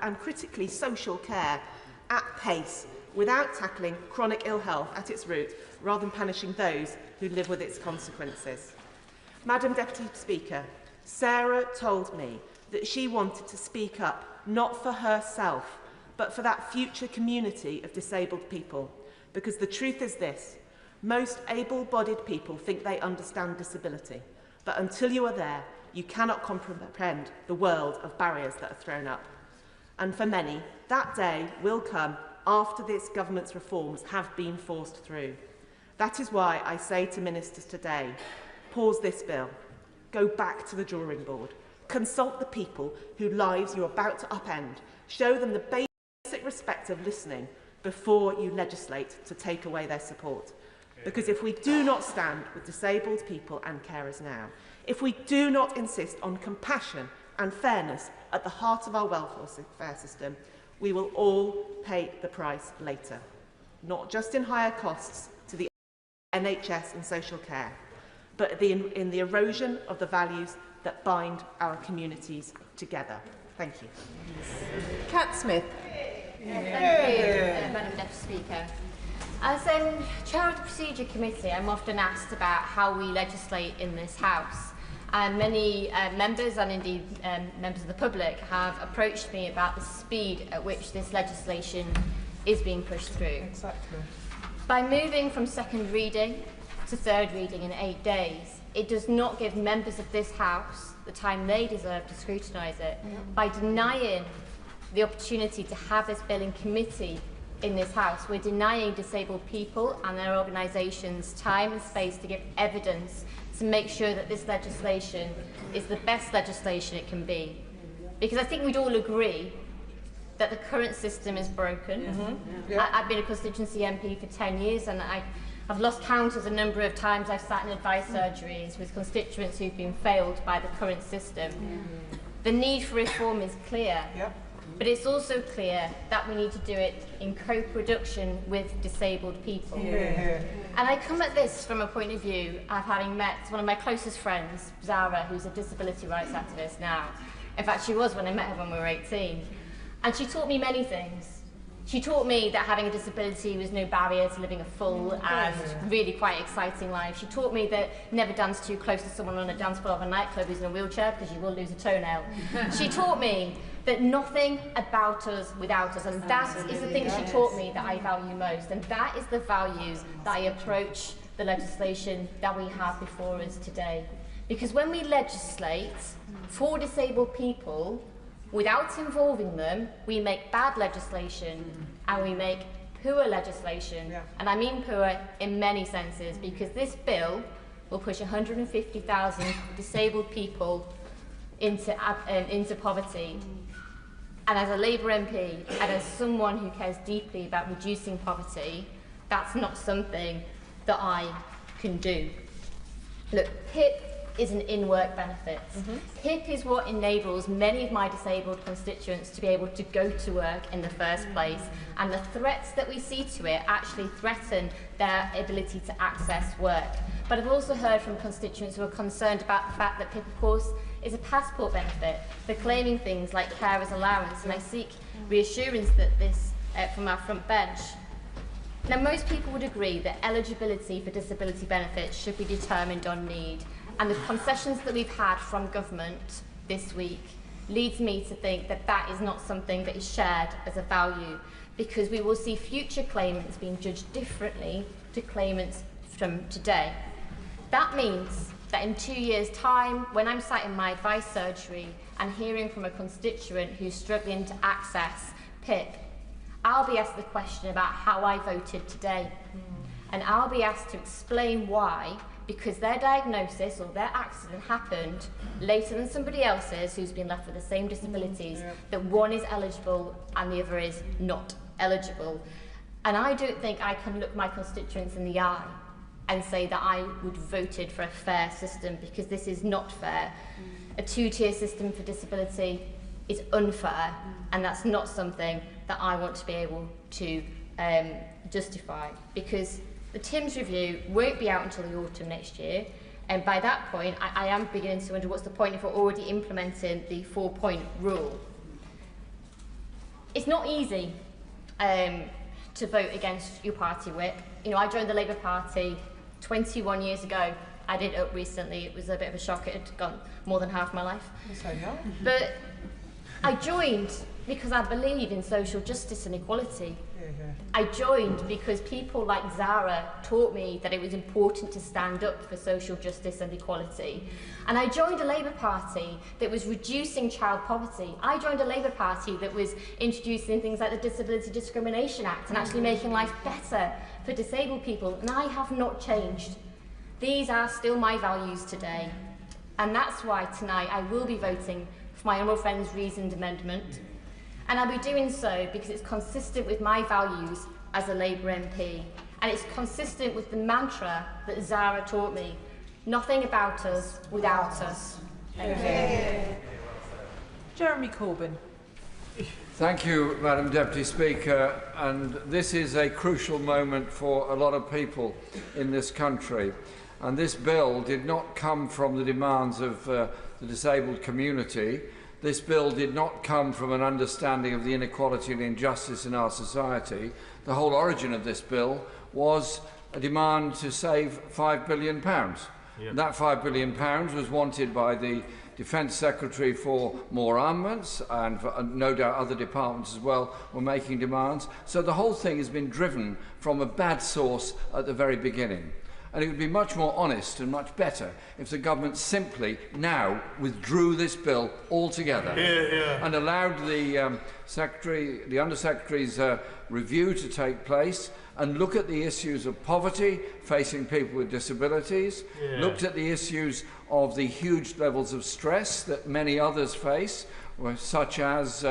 and critically social care at pace without tackling chronic ill health at its root, rather than punishing those who live with its consequences. Madam Deputy Speaker, Sarah told me that she wanted to speak up not for herself, but for that future community of disabled people. Because the truth is this: most able-bodied people think they understand disability, but until you are there, you cannot comprehend the world of barriers that are thrown up. And for many, that day will come after this government's reforms have been forced through. That is why I say to ministers today, pause this bill, go back to the drawing board, consult the people whose lives you're about to upend, show them the basic respect of listening before you legislate to take away their support. Because if we do not stand with disabled people and carers now, if we do not insist on compassion and fairness at the heart of our welfare system, we will all pay the price later, not just in higher costs to the NHS and social care, but in the erosion of the values that bind our communities together. Thank you. Cat Smith. Thank you, Madam Deputy Speaker. As Chair of the Procedure Committee, I'm often asked about how we legislate in this House. And many members and indeed members of the public have approached me about the speed at which this legislation is being pushed through. Exactly. By moving from second reading to third reading in 8 days, it does not give members of this House the time they deserve to scrutinise it. By denying the opportunity to have this bill in committee in this House, we're denying disabled people and their organisations time and space to give evidence to make sure that this legislation is the best legislation it can be. Because I think we'd all agree that the current system is broken. I've been a constituency MP for 10 years and I've lost count of the number of times I've sat in advice surgeries with constituents who've been failed by the current system. The need for reform is clear. But it's also clear that we need to do it in co-production with disabled people. And I come at this from a point of view of having met one of my closest friends, Zara, who's a disability rights activist now. In fact, she was when I met her when we were 18. And she taught me many things. She taught me that having a disability was no barrier to living a full and really quite exciting life. She taught me that never dance too close to someone on a dance floor of a nightclub who's in a wheelchair because you will lose a toenail. She taught me that nothing about us without us, and that is the thing she taught me that I value most, and that is the values that I approach the legislation that we have before us today. Because when we legislate for disabled people, without involving them, we make bad legislation and we make poor legislation. And I mean poor in many senses, because this bill will push 150,000 disabled people into poverty. And as a Labour MP and as someone who cares deeply about reducing poverty, that's not something that I can do. Look, PIP is an in-work benefit. PIP is what enables many of my disabled constituents to be able to go to work in the first place, and the threats that we see to it actually threaten their ability to access work. But I've also heard from constituents who are concerned about the fact that PIP, of course, is a passport benefit for claiming things like carer's allowance, and I seek reassurance that this from our front bench. Now, most people would agree that eligibility for disability benefits should be determined on need. And the concessions that we've had from government this week leads me to think that that is not something that is shared as a value, because we will see future claimants being judged differently to claimants from today. That means that in 2 years' time, when I'm sat in my advice surgery and hearing from a constituent who's struggling to access PIP, I'll be asked the question about how I voted today. And I'll be asked to explain why, because their diagnosis or their accident happened later than somebody else's who's been left with the same disabilities, that one is eligible and the other is not eligible. And I don't think I can look my constituents in the eye and say that I would have voted for a fair system, because this is not fair. A two-tier system for disability is unfair, and that's not something that I want to be able to justify, because the TIMS review won't be out until the autumn next year, and by that point I am beginning to wonder what's the point if we're already implementing the 4-point rule. It's not easy to vote against your party whip. You know, I joined the Labour Party 21 years ago. I did it up recently. It was a bit of a shock. It had gone more than half my life. But I joined because I believe in social justice and equality. I joined because people like Zara taught me that it was important to stand up for social justice and equality. And I joined a Labour Party that was reducing child poverty. I joined a Labour Party that was introducing things like the Disability Discrimination Act and actually making life better for disabled people. And I have not changed. These are still my values today. And that's why tonight I will be voting for my honourable friend's reasoned amendment. And I'll be doing so because it's consistent with my values as a Labour MP. And it's consistent with the mantra that Zara taught me. Nothing about us without us. Thank you. Jeremy Corbyn. Thank you, Madam Deputy Speaker. And this is a crucial moment for a lot of people in this country. And this bill did not come from the demands of the disabled community. This bill did not come from an understanding of the inequality and injustice in our society. The whole origin of this bill was a demand to save £5 billion. Yep. That £5 billion was wanted by the Defence Secretary for more armaments, and for, no doubt other departments as well were making demands. So the whole thing has been driven from a bad source at the very beginning. And it would be much more honest and much better if the government simply now withdrew this bill altogether and allowed the Undersecretary's review to take place and look at the issues of poverty facing people with disabilities, looked at the issues of the huge levels of stress that many others face, such as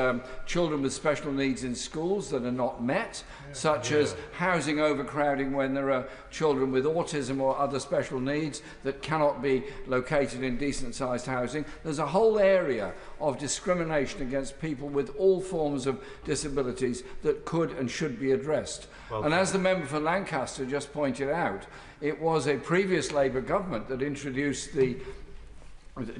children with special needs in schools that are not met, such as housing overcrowding when there are children with autism or other special needs that cannot be located in decent-sized housing. There's a whole area of discrimination against people with all forms of disabilities that could and should be addressed. And as the member for Lancaster just pointed out, it was a previous Labour government that introduced the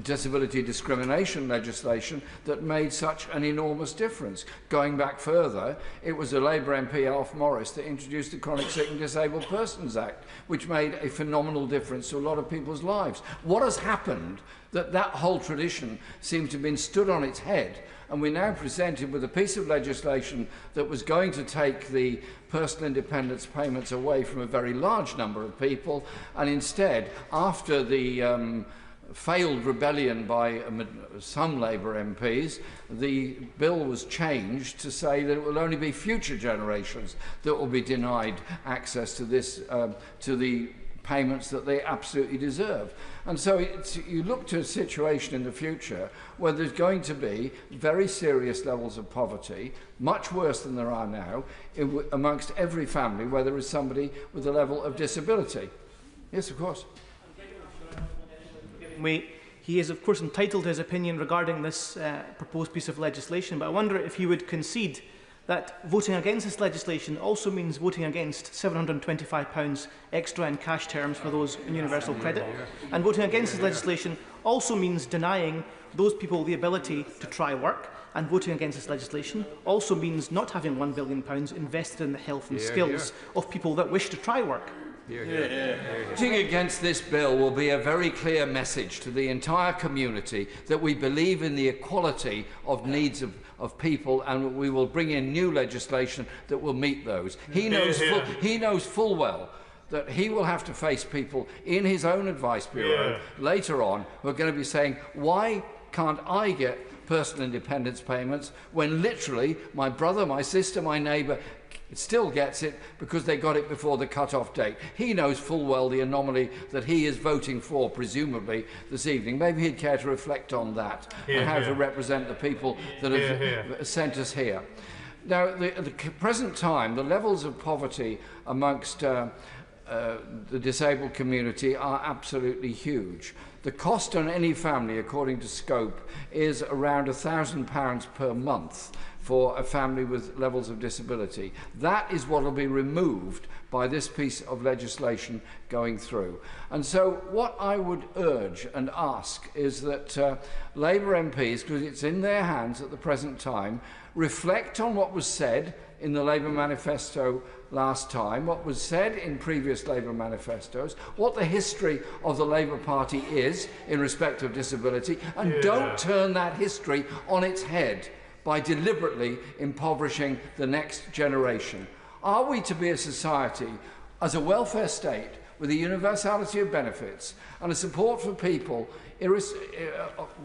disability discrimination legislation that made such an enormous difference. Going back further, it was a Labour MP, Alf Morris, that introduced the Chronic Sick and Disabled Persons Act, which made a phenomenal difference to a lot of people's lives. What has happened that whole tradition seems to have been stood on its head, and we're now presented with a piece of legislation that was going to take the personal independence payments away from a very large number of people, and instead, after the failed rebellion by some Labour MPs, the bill was changed to say that it will only be future generations that will be denied access to this, to the payments that they absolutely deserve. And so you look to a situation in the future where there's going to be very serious levels of poverty, much worse than there are now, amongst every family where there is somebody with a level of disability. Yes, of course. He is, of course, entitled to his opinion regarding this proposed piece of legislation, but I wonder if he would concede that voting against this legislation also means voting against £725 extra in cash terms for those in universal credit, and voting against this legislation also means denying those people the ability to try work, and voting against this legislation also means not having £1 billion invested in the health and skills of people that wish to try work. Voting against this bill will be a very clear message to the entire community that we believe in the equality of needs of people, and we will bring in new legislation that will meet those. He knows full well that he will have to face people in his own advice bureau later on who are going to be saying, why can't I get personal independence payments when literally my brother, my sister, my neighbour still gets it because they got it before the cut-off date. He knows full well the anomaly that he is voting for, presumably, this evening. Maybe he'd care to reflect on that and how to represent the people that have sent us here. Now, at the present time, the levels of poverty amongst the disabled community are absolutely huge. The cost on any family, according to Scope, is around £1,000 per month for a family with levels of disability. That is what will be removed by this piece of legislation going through. And so what I would urge and ask is that Labour MPs, because it's in their hands at the present time, reflect on what was said in the Labour manifesto last time, what was said in previous Labour manifestos, what the history of the Labour Party is in respect of disability, and don't turn that history on its head by deliberately impoverishing the next generation. Are we to be a society, as a welfare state, with a universality of benefits and a support for people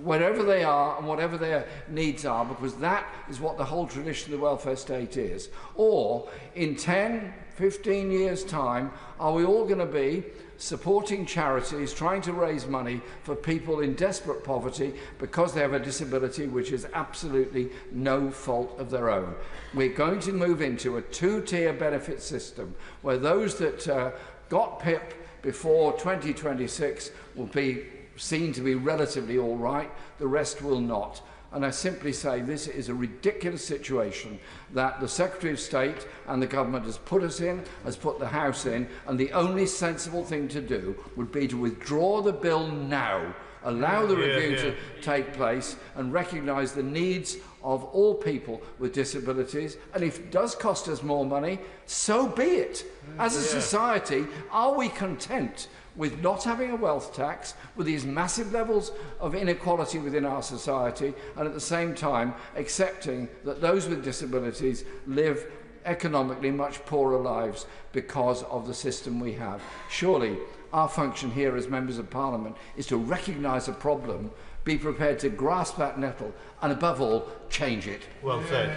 wherever they are and whatever their needs are, because that is what the whole tradition of the welfare state is? Or in 10, 15 years' time, are we all going to be supporting charities, trying to raise money for people in desperate poverty because they have a disability which is absolutely no fault of their own? We're going to move into a two-tier benefit system where those that got PIP before 2026 will be seen to be relatively all right, the rest will not. And I simply say this is a ridiculous situation that the Secretary of State and the government has put us in, has put the House in, and the only sensible thing to do would be to withdraw the bill now, allow the review to take place, and recognise the needs of all people with disabilities. And if it does cost us more money, so be it. As a society, are we content with not having a wealth tax, with these massive levels of inequality within our society, and at the same time accepting that those with disabilities live economically much poorer lives because of the system we have? Surely our function here as members of Parliament is to recognise a problem, be prepared to grasp that nettle, and above all, change it. Well said.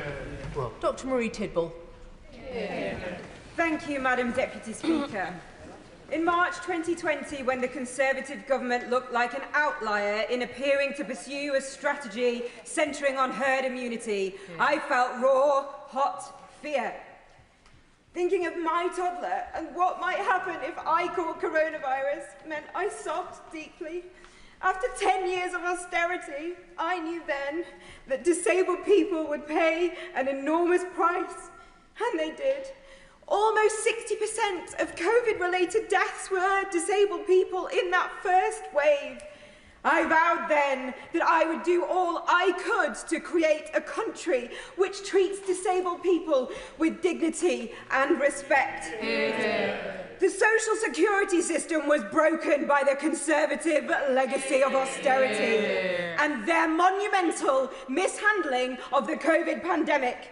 Well. Dr Marie Tidball. Thank you, Madam Deputy Speaker. In March 2020, when the Conservative government looked like an outlier in appearing to pursue a strategy centring on herd immunity, I felt raw, hot fear. Thinking of my toddler and what might happen if I caught coronavirus meant I sobbed deeply. After 10 years of austerity, I knew then that disabled people would pay an enormous price, and they did. Almost 60% of COVID-related deaths were disabled people in that first wave. I vowed then that I would do all I could to create a country which treats disabled people with dignity and respect. The social security system was broken by the Conservative legacy of austerity and their monumental mishandling of the COVID pandemic.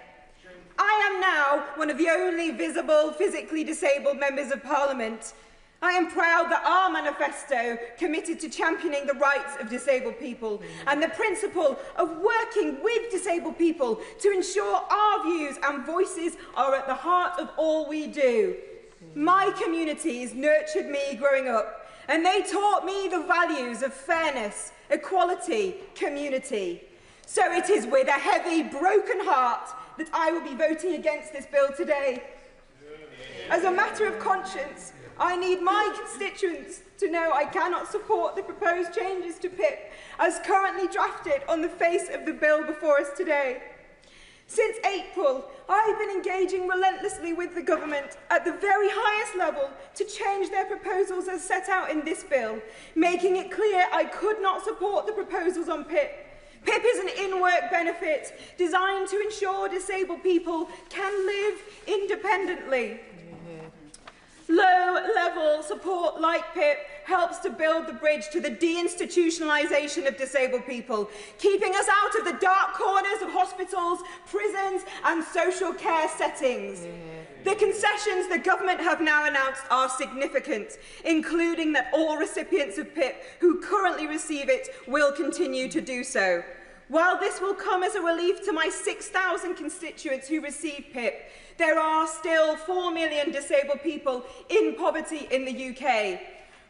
I am now one of the only visible physically disabled members of Parliament. I am proud that our manifesto committed to championing the rights of disabled people and the principle of working with disabled people to ensure our views and voices are at the heart of all we do. My communities nurtured me growing up, and they taught me the values of fairness, equality, community. So it is with a heavy, broken heart that I will be voting against this bill today. As a matter of conscience, I need my constituents to know I cannot support the proposed changes to PIP as currently drafted on the face of the bill before us today. Since April, I've been engaging relentlessly with the government at the very highest level to change their proposals as set out in this bill, making it clear I could not support the proposals on PIP. PIP is an in-work benefit designed to ensure disabled people can live independently. Low-level support like PIP helps to build the bridge to the deinstitutionalisation of disabled people, keeping us out of the dark corners of hospitals, prisons and social care settings. The concessions the government have now announced are significant, including that all recipients of PIP who currently receive it will continue to do so. While this will come as a relief to my 6,000 constituents who receive PIP, there are still 4 million disabled people in poverty in the UK.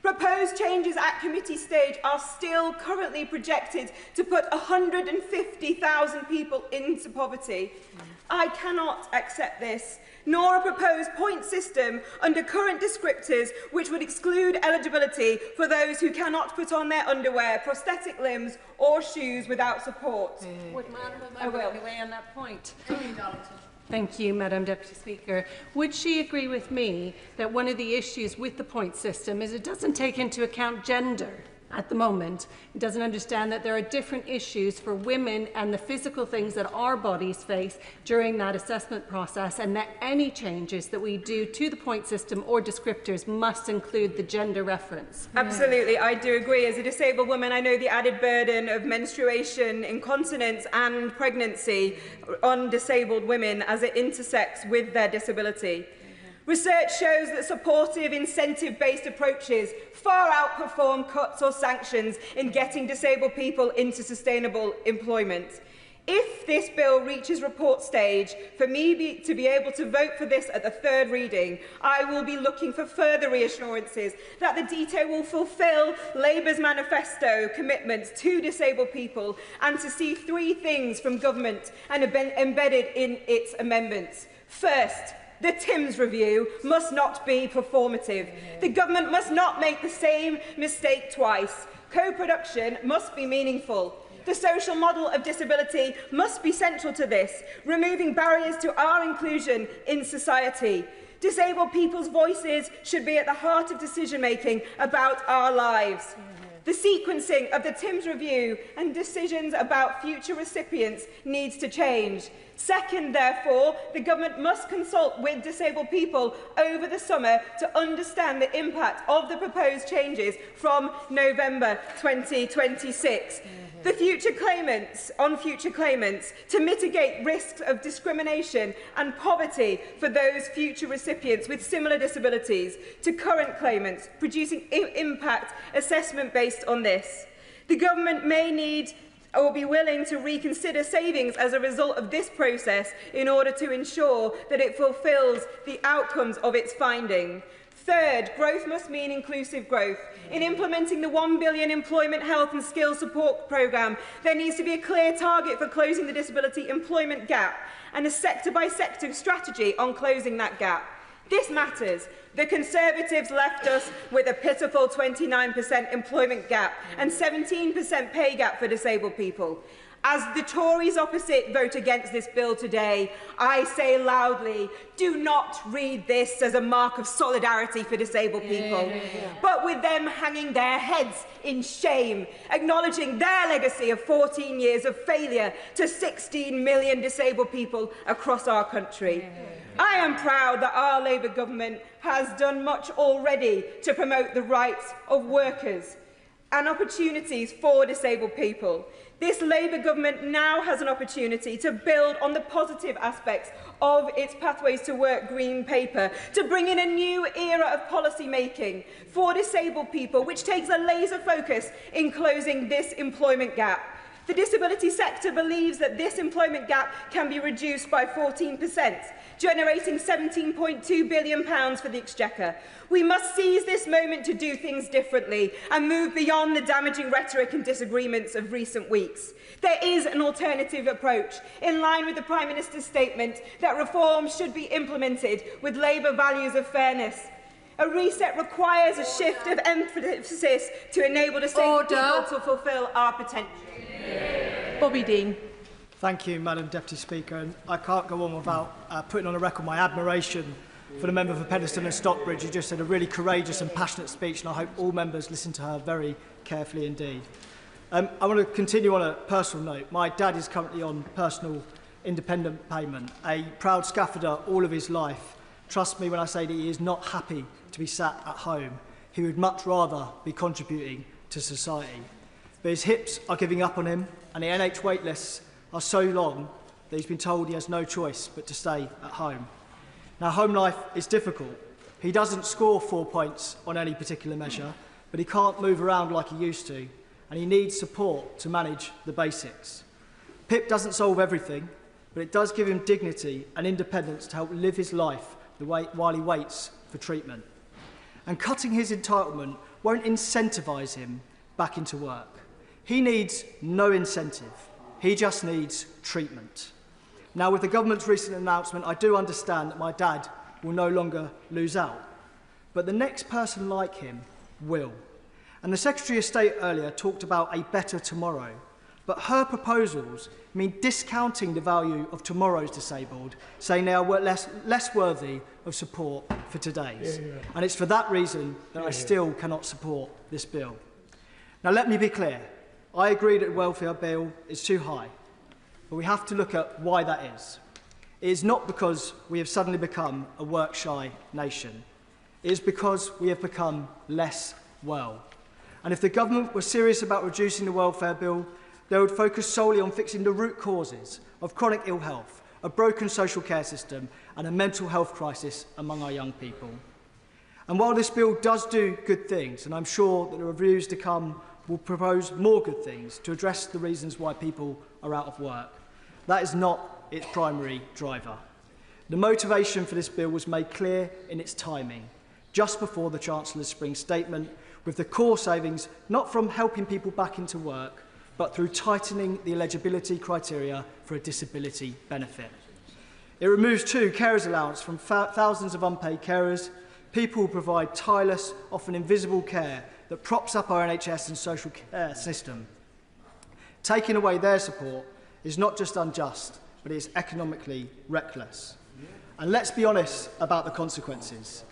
Proposed changes at committee stage are still currently projected to put 150,000 people into poverty. I cannot accept this, nor a proposed point system under current descriptors which would exclude eligibility for those who cannot put on their underwear, prosthetic limbs or shoes without support. Would Madam weigh on that point? Thank you, Madam Deputy Speaker. Would she agree with me that one of the issues with the point system is it doesn't take into account gender at the moment. It doesn't understand that there are different issues for women and the physical things that our bodies face during that assessment process, and that any changes that we do to the point system or descriptors must include the gender reference. Absolutely, I do agree. As a disabled woman, I know the added burden of menstruation, incontinence and pregnancy on disabled women as it intersects with their disability. Research shows that supportive, incentive-based approaches far outperform cuts or sanctions in getting disabled people into sustainable employment. If this bill reaches report stage, for me to be able to vote for this at the third reading, I will be looking for further reassurances that the DTO will fulfil Labour's manifesto commitments to disabled people, and to see three things from government and embedded in its amendments. First, the Timms review must not be performative. The government must not make the same mistake twice. Co-production must be meaningful. The social model of disability must be central to this, removing barriers to our inclusion in society. Disabled people's voices should be at the heart of decision-making about our lives. The sequencing of the Timms review and decisions about future recipients needs to change. Second, therefore, the government must consult with disabled people over the summer to understand the impact of the proposed changes from November 2026. The future claimants to mitigate risks of discrimination and poverty for those future recipients with similar disabilities to current claimants, producing impact assessment based on this. The government may need or be willing to reconsider savings as a result of this process in order to ensure that it fulfils the outcomes of its finding. Third, growth must mean inclusive growth. In implementing the £1 billion Employment, Health and Skills Support Programme, there needs to be a clear target for closing the disability employment gap and a sector-by-sector strategy on closing that gap. This matters. The Conservatives left us with a pitiful 29% employment gap and 17% pay gap for disabled people. As the Tories opposite vote against this bill today, I say loudly, do not read this as a mark of solidarity for disabled people, but with them hanging their heads in shame, acknowledging their legacy of 14 years of failure to 16 million disabled people across our country. I am proud that our Labour government has done much already to promote the rights of workers and opportunities for disabled people. This Labour government now has an opportunity to build on the positive aspects of its Pathways to Work Green Paper, to bring in a new era of policy making for disabled people, which takes a laser focus in closing this employment gap. The disability sector believes that this employment gap can be reduced by 14%, generating £17.2 billion for the Exchequer. We must seize this moment to do things differently and move beyond the damaging rhetoric and disagreements of recent weeks. There is an alternative approach, in line with the Prime Minister's statement that reform should be implemented with Labour values of fairness. A reset requires a shift of emphasis to enable disabled people to fulfil our potential. Bobby Dean. Thank you, Madam Deputy Speaker. And I can't go on without putting on a record my admiration for the member for Penistone and Stockbridge, who just said a really courageous and passionate speech, and I hope all members listen to her very carefully indeed. I want to continue on a personal note. My dad is currently on personal independent payment, a proud scaffolder all of his life. Trust me when I say that he is not happy to be sat at home. He would much rather be contributing to society. But his hips are giving up on him, and the NH wait lists are so long that he's been told he has no choice but to stay at home. Now, home life is difficult. He doesn't score 4 points on any particular measure, but he can't move around like he used to, and he needs support to manage the basics. PIP doesn't solve everything, but it does give him dignity and independence to help live his life while he waits for treatment. And cutting his entitlement won't incentivise him back into work. He needs no incentive. He just needs treatment. Now, with the government's recent announcement, I do understand that my dad will no longer lose out. But the next person like him will. And the Secretary of State earlier talked about a better tomorrow. But her proposals mean discounting the value of tomorrow's disabled, saying they are less worthy of support for today's. And it's for that reason that I still cannot support this bill. Now, let me be clear. I agree that the welfare bill is too high, but we have to look at why that is. It is not because we have suddenly become a work-shy nation. It is because we have become less well. And if the government were serious about reducing the welfare bill, they would focus solely on fixing the root causes of chronic ill health, a broken social care system, and a mental health crisis among our young people. And while this bill does do good things, and I'm sure that the reviews to come will propose more good things to address the reasons why people are out of work, that is not its primary driver. The motivation for this bill was made clear in its timing, just before the Chancellor's spring statement, with the core savings not from helping people back into work, but through tightening the eligibility criteria for a disability benefit. It removes too carers' allowance from thousands of unpaid carers, people who provide tireless, often invisible care that props up our NHS and social care system. Taking away their support is not just unjust, but it is economically reckless. And let's be honest about the consequences.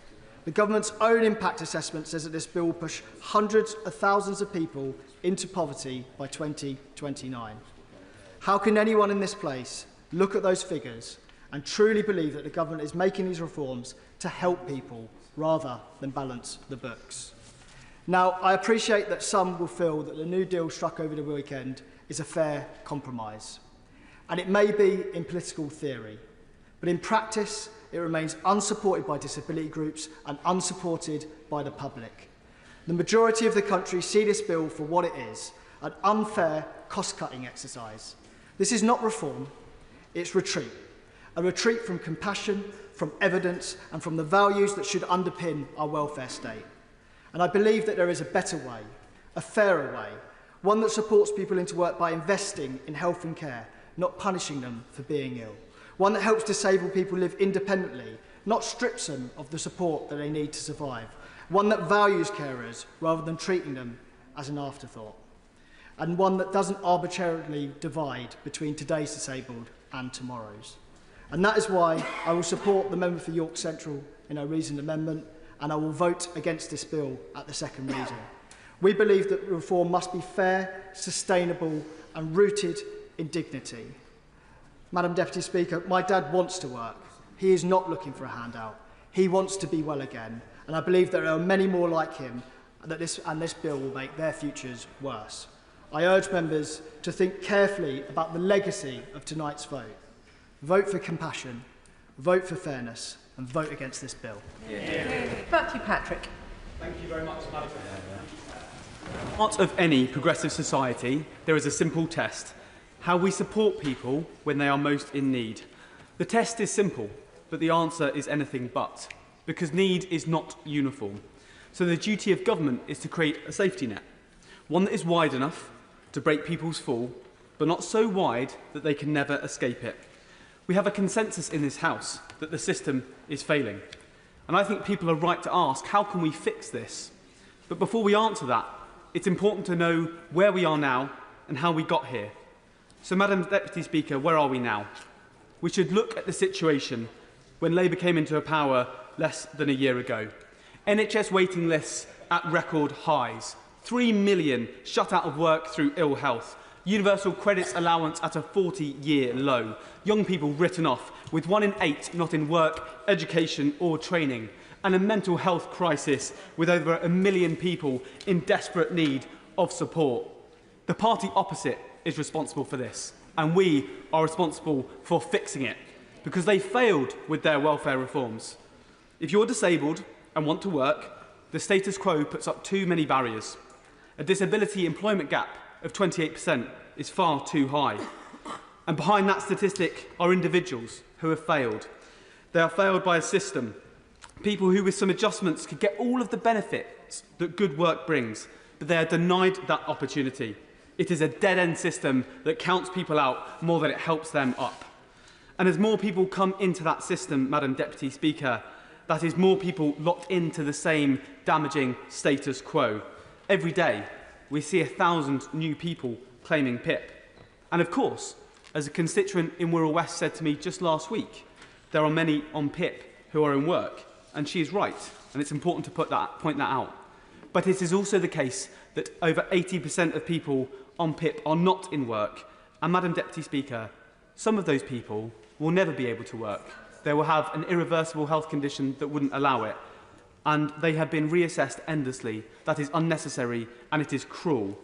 The government's own impact assessment says that this bill will push hundreds of thousands of people into poverty by 2029. How can anyone in this place look at those figures and truly believe that the government is making these reforms to help people rather than balance the books? Now, I appreciate that some will feel that the new deal struck over the weekend is a fair compromise. And it may be in political theory, but in practice, it remains unsupported by disability groups and unsupported by the public. The majority of the country see this bill for what it is, an unfair cost-cutting exercise. This is not reform, it's retreat. A retreat from compassion, from evidence, and from the values that should underpin our welfare state. And I believe that there is a better way, a fairer way, one that supports people into work by investing in health and care, not punishing them for being ill. One that helps disabled people live independently, not strips them of the support that they need to survive. One that values carers rather than treating them as an afterthought. And one that doesn't arbitrarily divide between today's disabled and tomorrow's. And that is why I will support the member for York Central in her reasoned amendment, and I will vote against this bill at the second reading. We believe that reform must be fair, sustainable and rooted in dignity. Madam Deputy Speaker, my dad wants to work. He is not looking for a handout. He wants to be well again, and I believe there are many more like him, and this bill will make their futures worse. I urge members to think carefully about the legacy of tonight's vote. Vote for compassion, vote for fairness, and vote against this bill. Matthew Patrick. Thank you very much, Madam President. Part of any progressive society, there is a simple test: how we support people when they are most in need. The test is simple, but the answer is anything but, because need is not uniform. So the duty of government is to create a safety net, one that is wide enough to break people's fall, but not so wide that they can never escape it. We have a consensus in this House that the system is failing. And I think people are right to ask, how can we fix this? But before we answer that, it's important to know where we are now and how we got here. So, Madam Deputy Speaker, where are we now? We should look at the situation when Labour came into power less than a year ago. NHS waiting lists at record highs, 3 million shut out of work through ill health, universal credits allowance at a 40-year low, young people written off, with 1 in 8 not in work, education or training, and a mental health crisis with over 1 million people in desperate need of support. The party opposite is responsible for this, and we are responsible for fixing it, because they failed with their welfare reforms. If you're disabled and want to work, the status quo puts up too many barriers. A disability employment gap of 28% is far too high. And behind that statistic are individuals who have failed. They are failed by a system. People who with some adjustments could get all of the benefits that good work brings, but they are denied that opportunity. It is a dead-end system that counts people out more than it helps them up. And as more people come into that system, Madam Deputy Speaker, that is more people locked into the same damaging status quo. Every day, we see 1,000 new people claiming PIP. And of course, as a constituent in Wirral West said to me just last week, there are many on PIP who are in work, and she is right, and it's important to point that out. But it is also the case that over 80% of people on PIP are not in work. And, Madam Deputy Speaker, some of those people will never be able to work. They will have an irreversible health condition that wouldn't allow it. And they have been reassessed endlessly. That is unnecessary and it is cruel.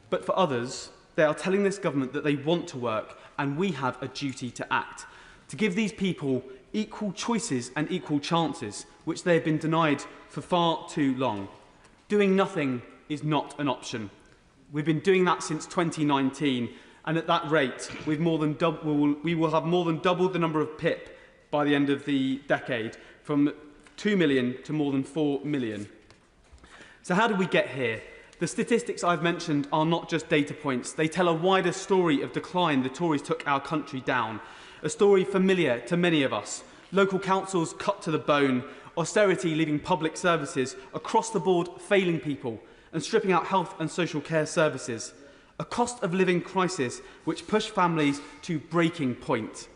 But for others, they are telling this government that they want to work, and we have a duty to act, to give these people equal choices and equal chances, which they have been denied for far too long. Doing nothing is not an option. We've been doing that since 2019, and at that rate, we will have more than doubled the number of PIP by the end of the decade, from 2 million to more than 4 million. So how did we get here? The statistics I've mentioned are not just data points. They tell a wider story of decline the Tories took our country down, a story familiar to many of us. Local councils cut to the bone, austerity leaving public services across the board failing people and stripping out health and social care services, a cost of living crisis which pushed families to breaking point.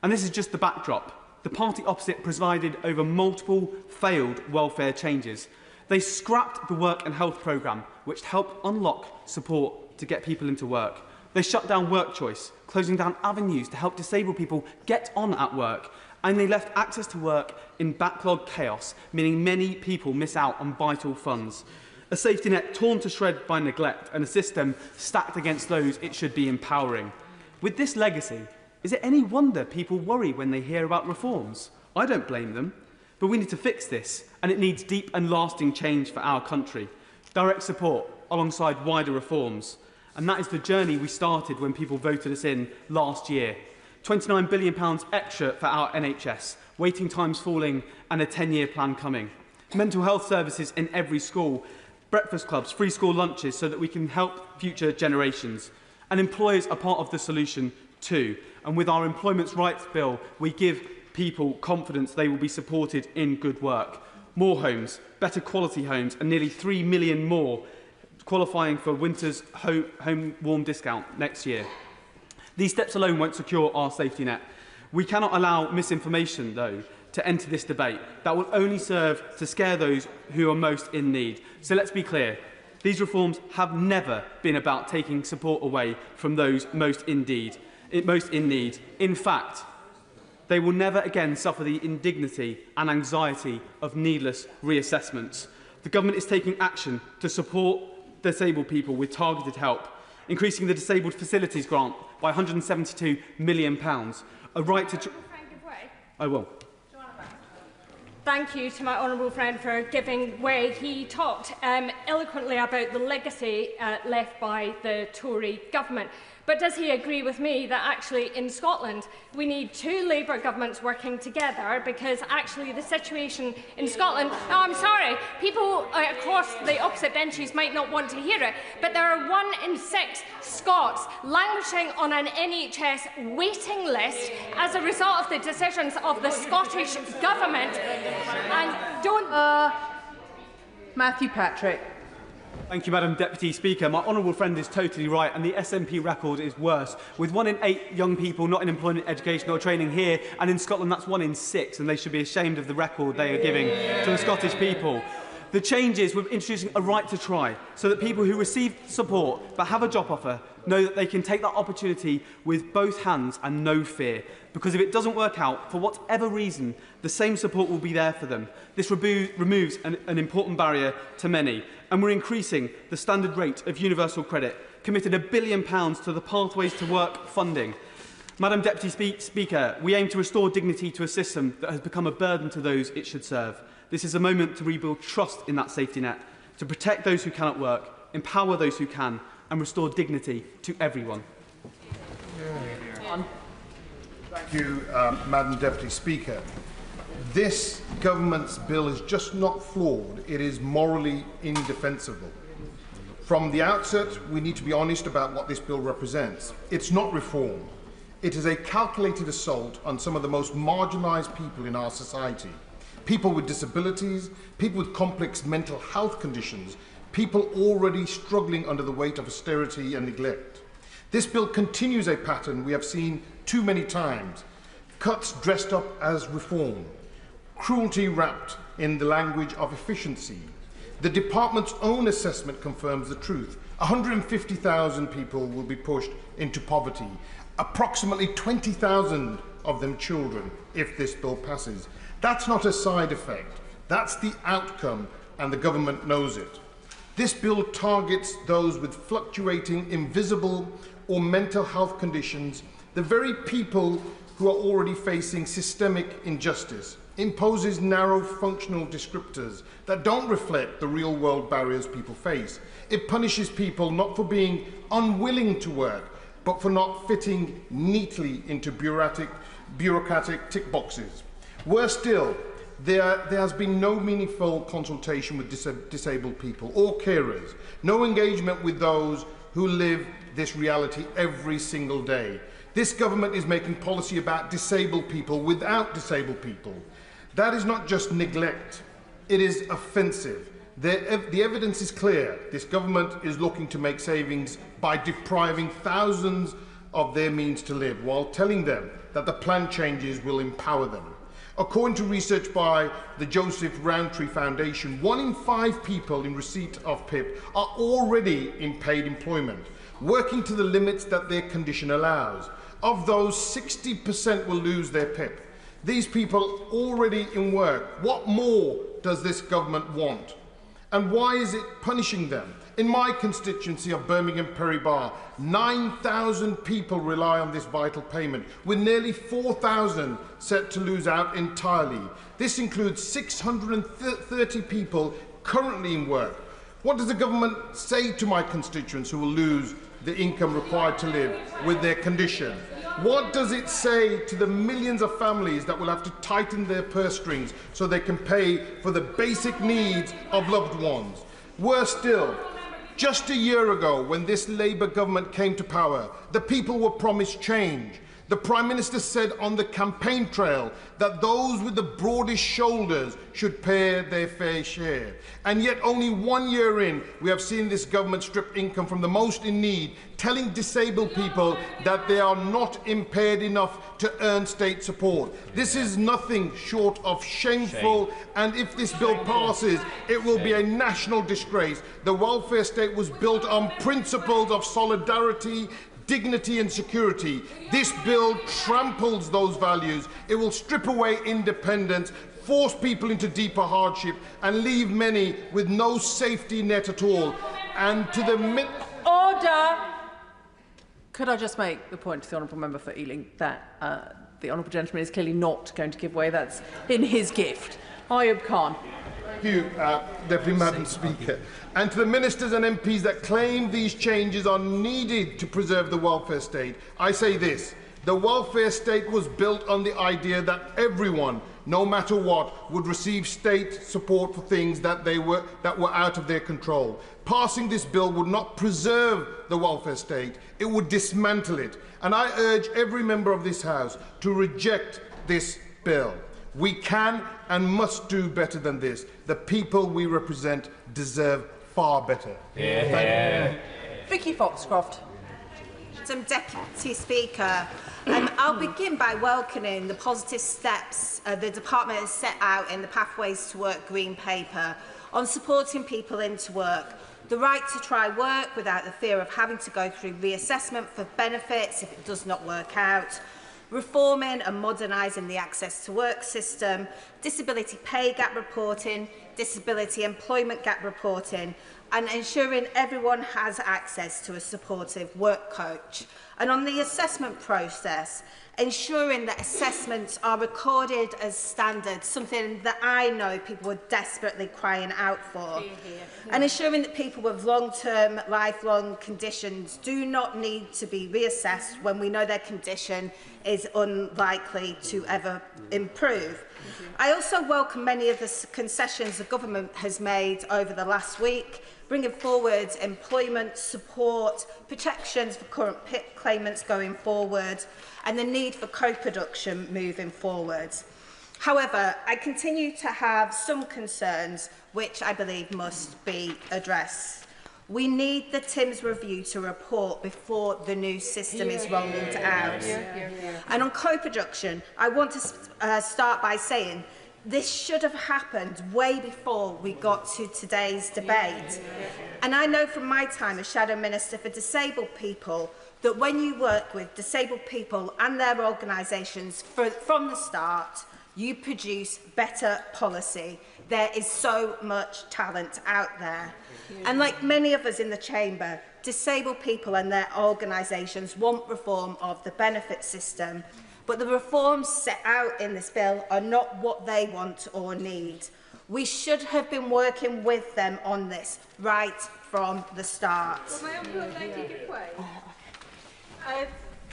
And this is just the backdrop. The party opposite presided over multiple failed welfare changes. They scrapped the work and health programme, which helped unlock support to get people into work. They shut down work choice, closing down avenues to help disabled people get on at work. And they left access to work in backlog chaos, meaning many people miss out on vital funds. A safety net torn to shreds by neglect and a system stacked against those it should be empowering. With this legacy, is it any wonder people worry when they hear about reforms? I don't blame them. But we need to fix this, and it needs deep and lasting change for our country. Direct support alongside wider reforms. And that is the journey we started when people voted us in last year. £29 billion extra for our NHS, waiting times falling and a 10-year plan coming. Mental health services in every school, breakfast clubs, free school lunches so that we can help future generations. And employers are part of the solution too. And with our Employment Rights Bill, we give people confidence they will be supported in good work. More homes, better quality homes, and nearly 3 million more qualifying for winter's home warm discount next year. These steps alone won't secure our safety net. We cannot allow misinformation, though, to enter this debate. That will only serve to scare those who are most in need. So let's be clear. These reforms have never been about taking support away from those most in need. In fact, they will never again suffer the indignity and anxiety of needless reassessments. The government is taking action to support disabled people with targeted help, increasing the Disabled Facilities Grant by £172 million. A right to... I will. Thank you to my honourable friend for giving way. He talked eloquently about the legacy left by the Tory government. But does he agree with me that actually in Scotland we need two Labour governments working together, because actually the situation in Scotland... No, I'm sorry, people across the opposite benches might not want to hear it, but there are 1 in 6 Scots languishing on an NHS waiting list as a result of the decisions of the Scottish Government. And don't... Matthew Patrick. Thank you, Madam Deputy Speaker. My honourable friend is totally right, and the SNP record is worse. With 1 in 8 young people not in employment, education or training here, and in Scotland that's 1 in 6, and they should be ashamed of the record they are giving to the Scottish people. The changes we're introducing a right to try, so that people who receive support but have a job offer know that they can take that opportunity with both hands and no fear. Because if it doesn't work out, for whatever reason, the same support will be there for them. This removes an important barrier to many. And we're increasing the standard rate of universal credit, committed £1 billion to the Pathways to Work funding. Madam Deputy Speaker, we aim to restore dignity to a system that has become a burden to those it should serve. This is a moment to rebuild trust in that safety net, to protect those who cannot work, empower those who can, and restore dignity to everyone. Thank you, Madam Deputy Speaker. This government's bill is just not flawed, it is morally indefensible. From the outset, we need to be honest about what this bill represents. It's not reform. It is a calculated assault on some of the most marginalised people in our society. People with disabilities, people with complex mental health conditions, people already struggling under the weight of austerity and neglect. This bill continues a pattern we have seen too many times. Cuts dressed up as reform. Cruelty wrapped in the language of efficiency. The department's own assessment confirms the truth. 150,000 people will be pushed into poverty, approximately 20,000 of them children, if this bill passes. That's not a side effect, that's the outcome, and the government knows it. This bill targets those with fluctuating, invisible or mental health conditions, the very people who are already facing systemic injustice, imposes narrow functional descriptors that don't reflect the real-world barriers people face. It punishes people not for being unwilling to work, but for not fitting neatly into bureaucratic tick boxes. Worse still, there has been no meaningful consultation with disabled people or carers, no engagement with those who live this reality every single day. This government is making policy about disabled people without disabled people. That is not just neglect, it is offensive. The evidence is clear. This government is looking to make savings by depriving thousands of their means to live, while telling them that the planned changes will empower them. According to research by the Joseph Rowntree Foundation, 1 in 5 people in receipt of PIP are already in paid employment, working to the limits that their condition allows. Of those, 60% will lose their PIP. These people already in work. What more does this government want? And why is it punishing them? In my constituency of Birmingham Perry-Barr, 9,000 people rely on this vital payment, with nearly 4,000 set to lose out entirely. This includes 630 people currently in work. What does the government say to my constituents who will lose the income required to live with their condition? What does it say to the millions of families that will have to tighten their purse strings so they can pay for the basic needs of loved ones? Worse still, just a year ago, when this Labour government came to power, the people were promised change. The Prime Minister said on the campaign trail that those with the broadest shoulders should pay their fair share. And yet only 1 year in, we have seen this government strip income from the most in need, telling disabled people that they are not impaired enough to earn state support. This is nothing short of shameful, and if this bill passes, it will be a national disgrace. The welfare state was built on principles of solidarity, dignity and security. This bill tramples those values. It will strip away independence, force people into deeper hardship, and leave many with no safety net at all. And to the Order! Could I just make the point to the honourable member for Ealing that the honourable gentleman is clearly not going to give way. That's in his gift. Ayub Khan. Thank you, Deputy Madam Speaker. And to the ministers and MPs that claim these changes are needed to preserve the welfare state, I say this: the welfare state was built on the idea that everyone, no matter what, would receive state support for things that were out of their control. Passing this bill would not preserve the welfare state, it would dismantle it. And I urge every member of this House to reject this bill. We can and must do better than this. The people we represent deserve far better. Yeah. Vicky Foxcroft. Madam Deputy Speaker, I'll begin by welcoming the positive steps the Department has set out in the Pathways to Work Green Paper on supporting people into work, the right to try work without the fear of having to go through reassessment for benefits if it does not work out, reforming and modernising the access to work system, disability pay gap reporting, disability employment gap reporting, and ensuring everyone has access to a supportive work coach. And on the assessment process, ensuring that assessments are recorded as standard, something that I know people are desperately crying out for. And ensuring that people with long-term, lifelong conditions do not need to be reassessed when we know their condition is unlikely to ever improve. I also welcome many of the concessions the government has made over the last week, bringing forward employment support, protections for current PIP claimants going forward, and the need for co-production moving forward. However, I continue to have some concerns which I believe must be addressed. We need the TIMS review to report before the new system is rolled out. And on co-production, I want to start by saying This should have happened way before we got to today's debate. And I know from my time as Shadow Minister for Disabled People that when you work with disabled people and their organisations from the start, you produce better policy. There is so much talent out there. And like many of us in the chamber, disabled people and their organisations want reform of the benefit system. But the reforms set out in this bill are not what they want or need. We should have been working with them on this right from the start.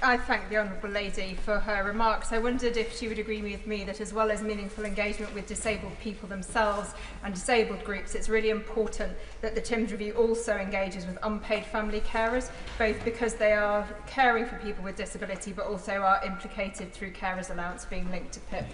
I thank the Honourable Lady for her remarks. I wondered if she would agree with me that as well as meaningful engagement with disabled people themselves and disabled groups, it's really important that the Timms Review also engages with unpaid family carers, both because they are caring for people with disability but also are implicated through carers allowance being linked to PIP.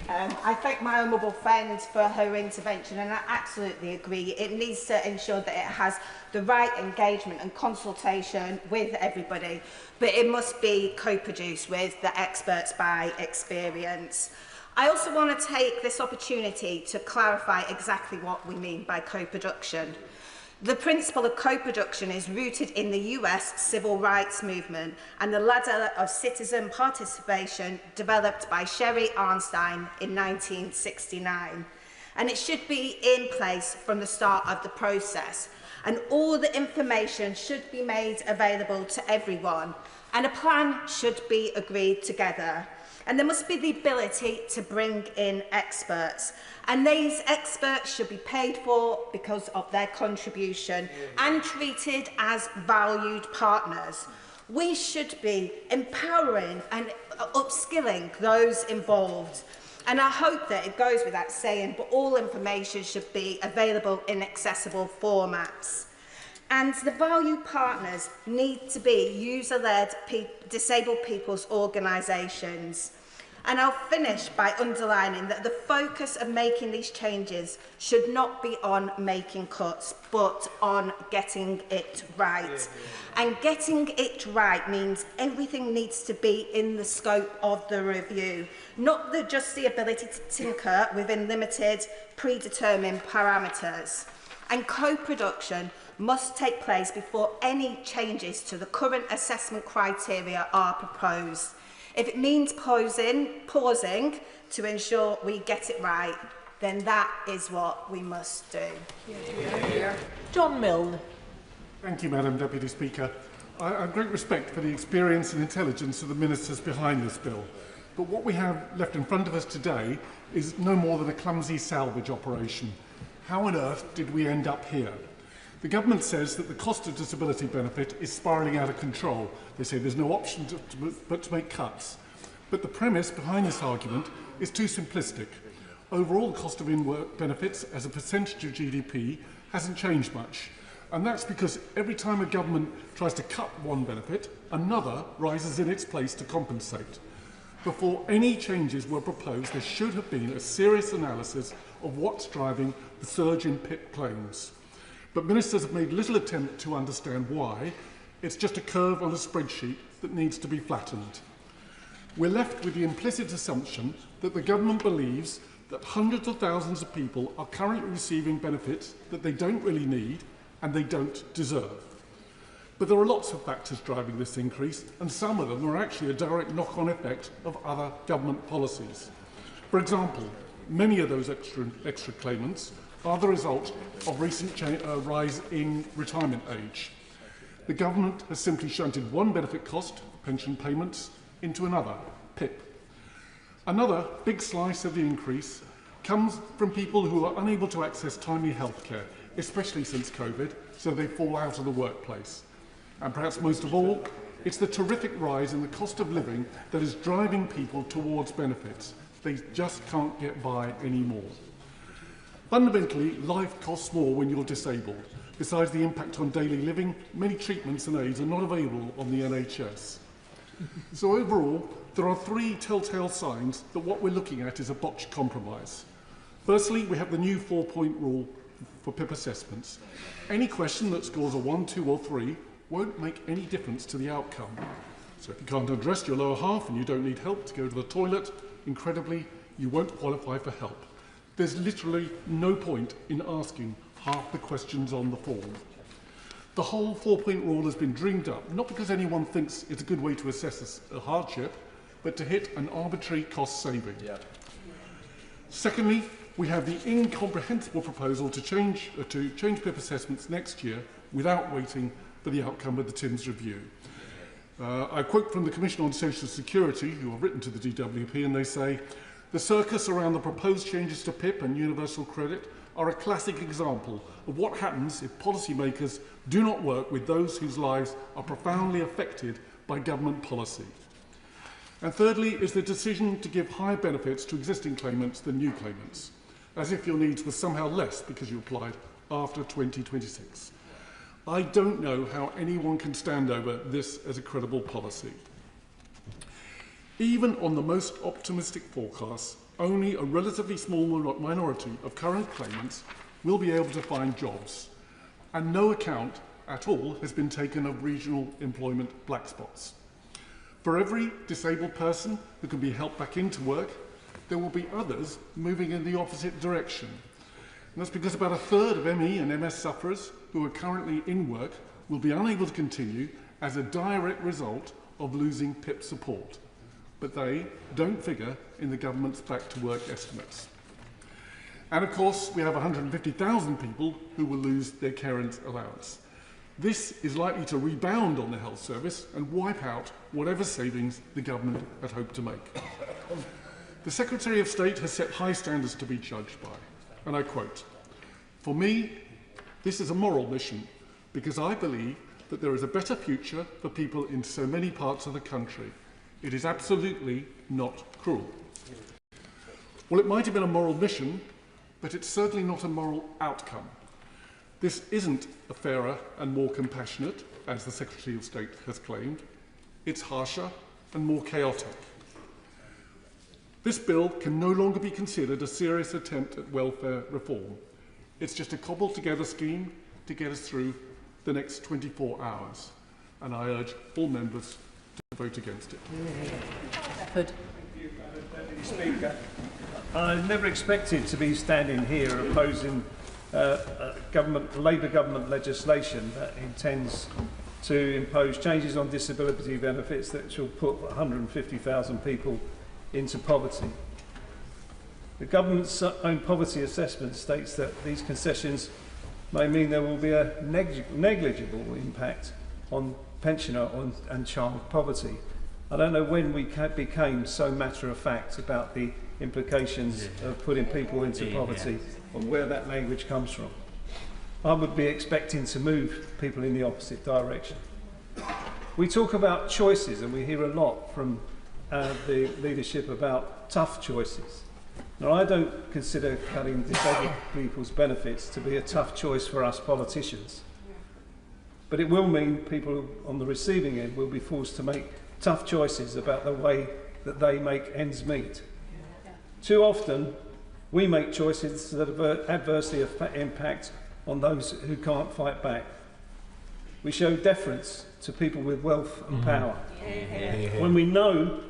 I thank my honourable friend for her intervention, and I absolutely agree. It needs to ensure that it has the right engagement and consultation with everybody, but it must be co-produced with the experts by experience. I also want to take this opportunity to clarify exactly what we mean by co-production. The principle of co-production is rooted in the US civil rights movement and the ladder of citizen participation developed by Sherry Arnstein in 1969. And it should be in place from the start of the process. And all the information should be made available to everyone. And a plan should be agreed together. And there must be the ability to bring in experts. And these experts should be paid for because of their contribution and treated as valued partners. We should be empowering and upskilling those involved. And I hope that it goes without saying, but all information should be available in accessible formats. And the valued partners need to be user-led disabled people's organisations. And I'll finish by underlining that the focus of making these changes should not be on making cuts, but on getting it right. And getting it right means everything needs to be in the scope of the review, not just the ability to tinker within limited, predetermined parameters. And co-production must take place before any changes to the current assessment criteria are proposed. If it means pausing to ensure we get it right, then that is what we must do. John Milne. Thank you, Madam Deputy Speaker. I have great respect for the experience and intelligence of the ministers behind this bill. But what we have left in front of us today is no more than a clumsy salvage operation. How on earth did we end up here? The government says that the cost of disability benefit is spiralling out of control. They say there's no option but to make cuts. But the premise behind this argument is too simplistic. Overall, the cost of in-work benefits as a percentage of GDP hasn't changed much. And that's because every time a government tries to cut one benefit, another rises in its place to compensate. Before any changes were proposed, there should have been a serious analysis of what's driving the surge in PIP claims. But ministers have made little attempt to understand why. It's just a curve on a spreadsheet that needs to be flattened. We're left with the implicit assumption that the government believes that hundreds of thousands of people are currently receiving benefits that they don't really need and they don't deserve. But there are lots of factors driving this increase, and some of them are actually a direct knock-on effect of other government policies. For example, many of those extra claimants are the result of recent rise in retirement age. The government has simply shunted one benefit cost, pension payments, into another, PIP. Another big slice of the increase comes from people who are unable to access timely health care, especially since COVID, so they fall out of the workplace. And perhaps most of all, it's the terrific rise in the cost of living that is driving people towards benefits. They just can't get by anymore. Fundamentally, life costs more when you're disabled. Besides the impact on daily living, many treatments and aids are not available on the NHS. So overall, there are three telltale signs that what we're looking at is a botched compromise. Firstly, we have the new 4-point rule for PIP assessments. Any question that scores a 1, 2 or 3 won't make any difference to the outcome. So if you can't address your lower half and you don't need help to go to the toilet, incredibly, you won't qualify for help. There's literally no point in asking half the questions on the form. The whole 4-point rule has been dreamed up, not because anyone thinks it's a good way to assess a hardship, but to hit an arbitrary cost saving. Yeah. Secondly, we have the incomprehensible proposal to change PIP assessments next year without waiting for the outcome of the TIMS review. I quote from the Commission on Social Security, who have written to the DWP, and they say, "The circus around the proposed changes to PIP and universal credit are a classic example of what happens if policymakers do not work with those whose lives are profoundly affected by government policy." And thirdly is the decision to give higher benefits to existing claimants than new claimants, as if your needs were somehow less because you applied after 2026. I don't know how anyone can stand over this as a credible policy. Even on the most optimistic forecasts, only a relatively small minority of current claimants will be able to find jobs, and no account at all has been taken of regional employment black spots. For every disabled person who can be helped back into work, there will be others moving in the opposite direction. And that's because about a third of ME and MS sufferers who are currently in work will be unable to continue as a direct result of losing PIP support. But they don't figure in the government's back to work estimates. And of course, we have 150,000 people who will lose their carers allowance. This is likely to rebound on the health service and wipe out whatever savings the government had hoped to make. The Secretary of State has set high standards to be judged by, and I quote, "For me, this is a moral mission because I believe that there is a better future for people in so many parts of the country. It is absolutely not cruel." Well, it might have been a moral mission, but it's certainly not a moral outcome. This isn't a fairer and more compassionate, as the Secretary of State has claimed. It's harsher and more chaotic. This bill can no longer be considered a serious attempt at welfare reform. It's just a cobbled together scheme to get us through the next 24 hours. And I urge all members to vote against it. Thank you, Madam Deputy Speaker. I never expected to be standing here opposing Labour government legislation that intends to impose changes on disability benefits that will put 150,000 people into poverty. The government's own poverty assessment states that these concessions may mean there will be a negligible impact on pensioner and child poverty. I don't know when we became so matter-of-fact about the implications of putting people into poverty and where that language comes from. I would be expecting to move people in the opposite direction. We talk about choices, and we hear a lot from the leadership about tough choices. Now, I don't consider cutting disabled people's benefits to be a tough choice for us politicians. But it will mean people on the receiving end will be forced to make tough choices about the way that they make ends meet. Too often, we make choices that adversely impact on those who can't fight back. We show deference to people with wealth and power when we know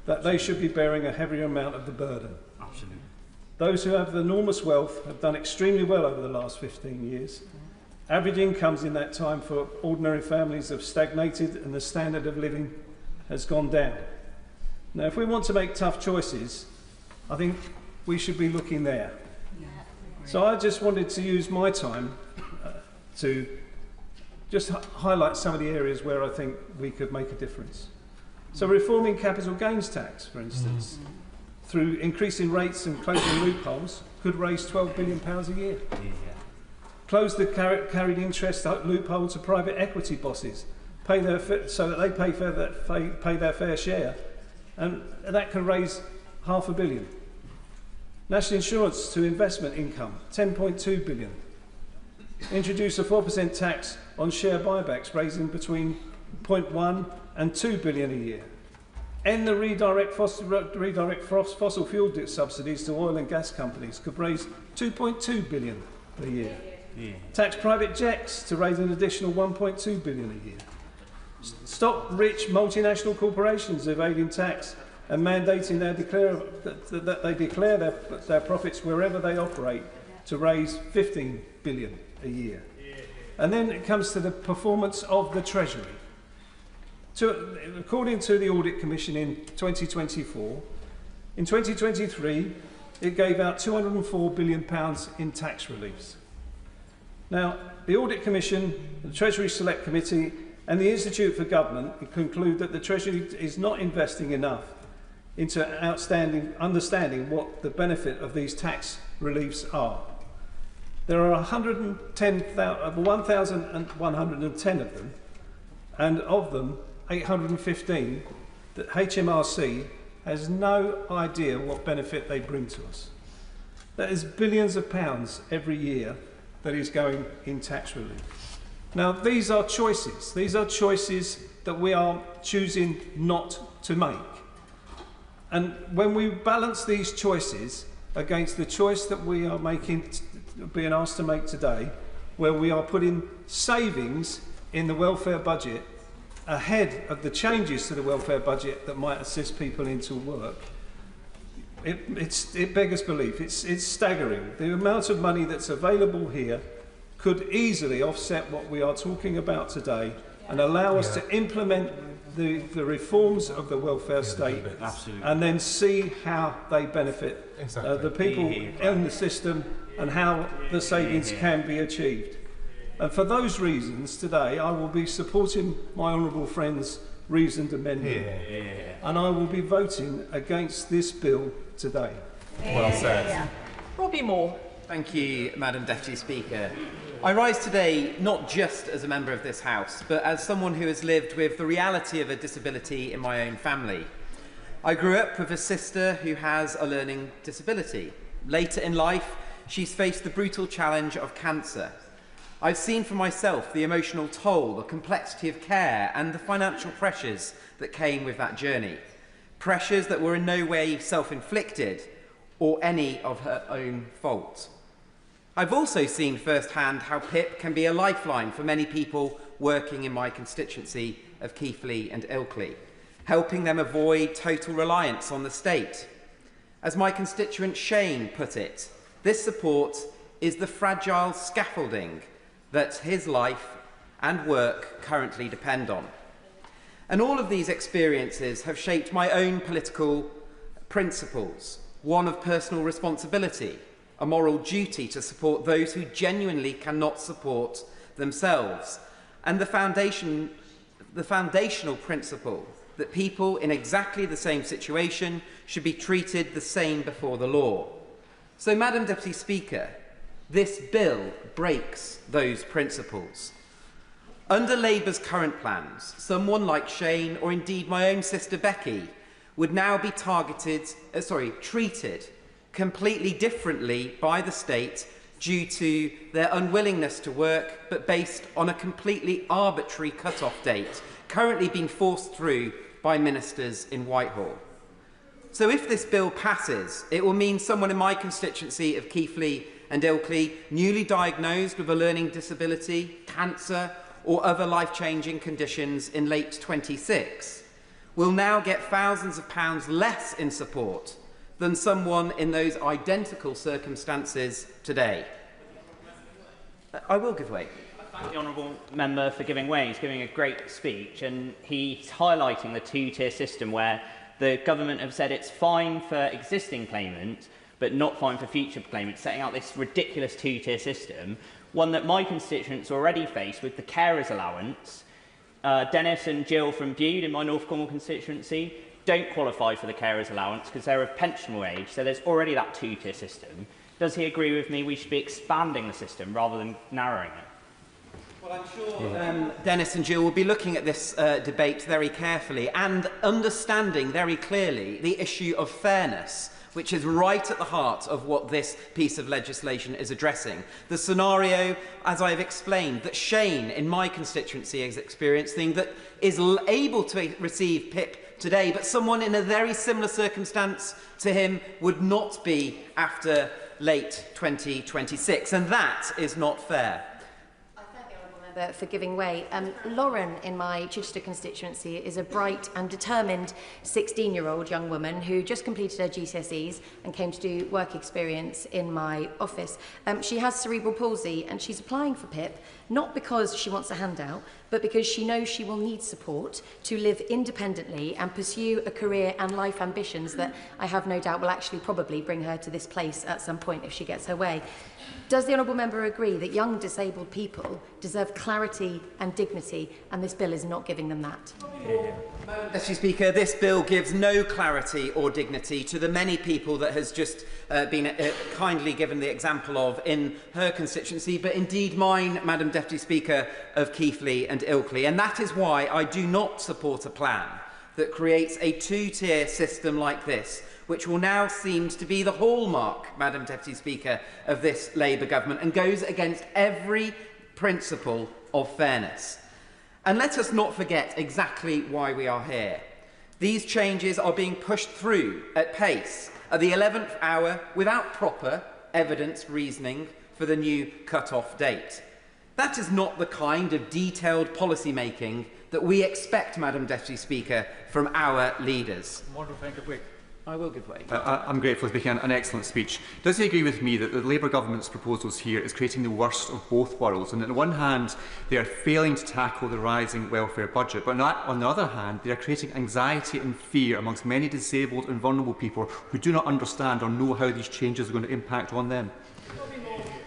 that they should be bearing a heavier amount of the burden. Absolutely. Those who have enormous wealth have done extremely well over the last 15 years. Average incomes in that time for ordinary families have stagnated and the standard of living has gone down. Now, if we want to make tough choices, I think we should be looking there. So I just wanted to use my time to just highlight some of the areas where I think we could make a difference. So reforming capital gains tax, for instance, through increasing rates and closing loopholes, could raise £12 billion a year. Close the carried interest loophole to private equity bosses, so that they pay their fair share, and that can raise £500 million. National insurance to investment income, £10.2 billion. Introduce a 4% tax on share buybacks, raising between 0.1 and 2 billion a year. End the redirect fossil fuel subsidies to oil and gas companies, could raise 2.2 billion a year. Tax private jets to raise an additional 1.2 billion a year. Stop rich multinational corporations evading tax and mandating that they declare their profits wherever they operate to raise 15 billion a year. And then it comes to the performance of the Treasury. According to the Audit Commission in 2024, in 2023, it gave out £204 billion in tax reliefs. Now, the Audit Commission, the Treasury Select Committee and the Institute for Government conclude that the Treasury is not investing enough into understanding what the benefit of these tax reliefs are. There are 1,110 of them, and of them, 815 that HMRC has no idea what benefit they bring to us. That is billions of pounds every year that is going in tax relief. Now, these are choices. These are choices that we are choosing not to make. And when we balance these choices against the choice that we are being asked to make today, where we are putting savings in the welfare budget ahead of the changes to the welfare budget that might assist people into work, it beggars belief. It's staggering. The amount of money that's available here could easily offset what we are talking about today and allow us to implement the reforms of the welfare state and then see how they benefit the people in the system and how the savings can be achieved. And for those reasons, today I will be supporting my honourable friend's reasoned amendment, and I will be voting against this bill today. Well said. Robbie Moore. Thank you, Madam Deputy Speaker. I rise today not just as a member of this House, but as someone who has lived with the reality of a disability in my own family. I grew up with a sister who has a learning disability. Later in life, she's faced the brutal challenge of cancer. I've seen for myself the emotional toll, the complexity of care and the financial pressures that came with that journey. Pressures that were in no way self-inflicted or any of her own fault. I've also seen firsthand how PIP can be a lifeline for many people working in my constituency of Keighley and Ilkley, helping them avoid total reliance on the state. As my constituent Shane put it, this support is the fragile scaffolding that his life and work currently depend on. And all of these experiences have shaped my own political principles, one of personal responsibility, a moral duty to support those who genuinely cannot support themselves, and the foundational principle that people in exactly the same situation should be treated the same before the law. So, Madam Deputy Speaker, this bill breaks those principles. Under Labour's current plans, someone like Shane, or indeed my own sister Becky, would now be treated completely differently by the state due to their unwillingness to work, but based on a completely arbitrary cut-off date, currently being forced through by ministers in Whitehall. So if this bill passes, it will mean someone in my constituency of Keighley and Ilkley, newly diagnosed with a learning disability, cancer, or other life-changing conditions in late 26, will now get thousands of pounds less in support than someone in those identical circumstances today. I will give way. I thank the honourable member for giving way. He's giving a great speech, and he's highlighting the two-tier system where the government have said it's fine for existing claimants, but not fine for future claimants, setting out this ridiculous two-tier system, one that my constituents already face with the carers allowance. Dennis and Jill from Bude in my North Cornwall constituency don't qualify for the carers allowance because they're of pensionable age, so there's already that two-tier system. Does he agree with me we should be expanding the system rather than narrowing it? Well, I'm sure Dennis and Jill will be looking at this debate very carefully and understanding very clearly the issue of fairness, which is right at the heart of what this piece of legislation is addressing. The scenario, as I've explained, that Shane in my constituency is experiencing, that is able to receive PIP today, but someone in a very similar circumstance to him would not be after late 2026, and that is not fair. Member for giving way. Lauren, in my Chichester constituency, is a bright and determined 16-year-old young woman who just completed her GCSEs and came to do work experience in my office. She has cerebral palsy and she's applying for PIP, not because she wants a handout, but because she knows she will need support to live independently and pursue a career and life ambitions that I have no doubt will actually probably bring her to this place at some point if she gets her way. Does the honourable member agree that young disabled people deserve clarity and dignity, and this bill is not giving them that? Mr. Speaker, this bill gives no clarity or dignity to the many people that has just been kindly given the example of in her constituency, but indeed mine, Madam Deputy Speaker, of Keighley and Ilkley. And that is why I do not support a plan that creates a two-tier system like this, which will now seem to be the hallmark, Madam Deputy Speaker, of this Labour government and goes against every principle of fairness. And let us not forget exactly why we are here. These changes are being pushed through at pace at the 11th hour without proper evidence reasoning for the new cut-off date. That is not the kind of detailed policy making that we expect, Madam Deputy Speaker, from our leaders. I will give way. I'm grateful for making an excellent speech. Does he agree with me that the Labour government's proposals here is creating the worst of both worlds? And on the one hand, they are failing to tackle the rising welfare budget, but on the other hand, they are creating anxiety and fear amongst many disabled and vulnerable people who do not understand or know how these changes are going to impact on them?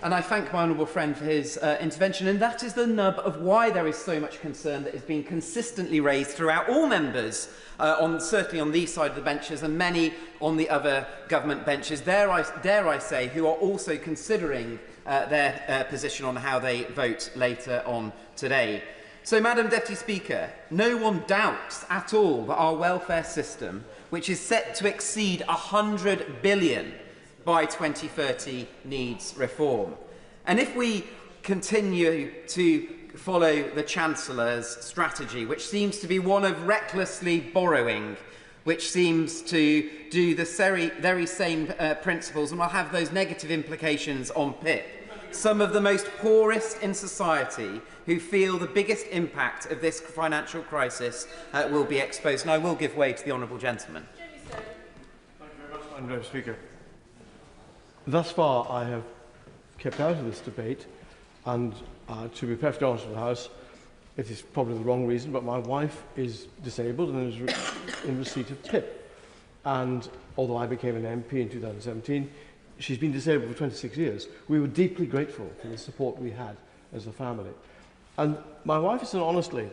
And I thank my honourable friend for his intervention, and that is the nub of why there is so much concern that has been consistently raised throughout all members, certainly on these side of the benches and many on the other government benches, dare I say, who are also considering their position on how they vote later on today. So, Madam Deputy Speaker, no one doubts at all that our welfare system, which is set to exceed £100 billion by 2030, needs reform. And if we continue to follow the Chancellor's strategy, which seems to be one of recklessly borrowing, which seems to do the very same principles and will have those negative implications on PIP, some of the most poorest in society who feel the biggest impact of this financial crisis will be exposed. And I will give way to the honourable gentleman. Thank you very much, Madam Speaker. Thus far, I have kept out of this debate, and to be perfectly honest with the House, it is probably the wrong reason, but my wife is disabled and is in receipt of PIP. And although I became an MP in 2017, she's been disabled for 26 years. We were deeply grateful for the support we had as a family. And my wife is an honest lady,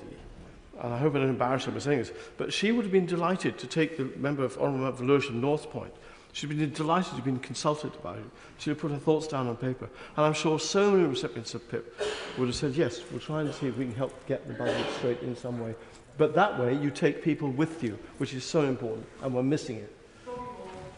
and I hope I don't embarrass her by saying this, but she would have been delighted to take the Honourable Member for Lewisham North Point. She'd been delighted to have been consulted about it. She'd have put her thoughts down on paper. And I'm sure so many recipients of PIP would have said, yes, we'll try and see if we can help get the budget straight in some way. But that way, you take people with you, which is so important, and we're missing it.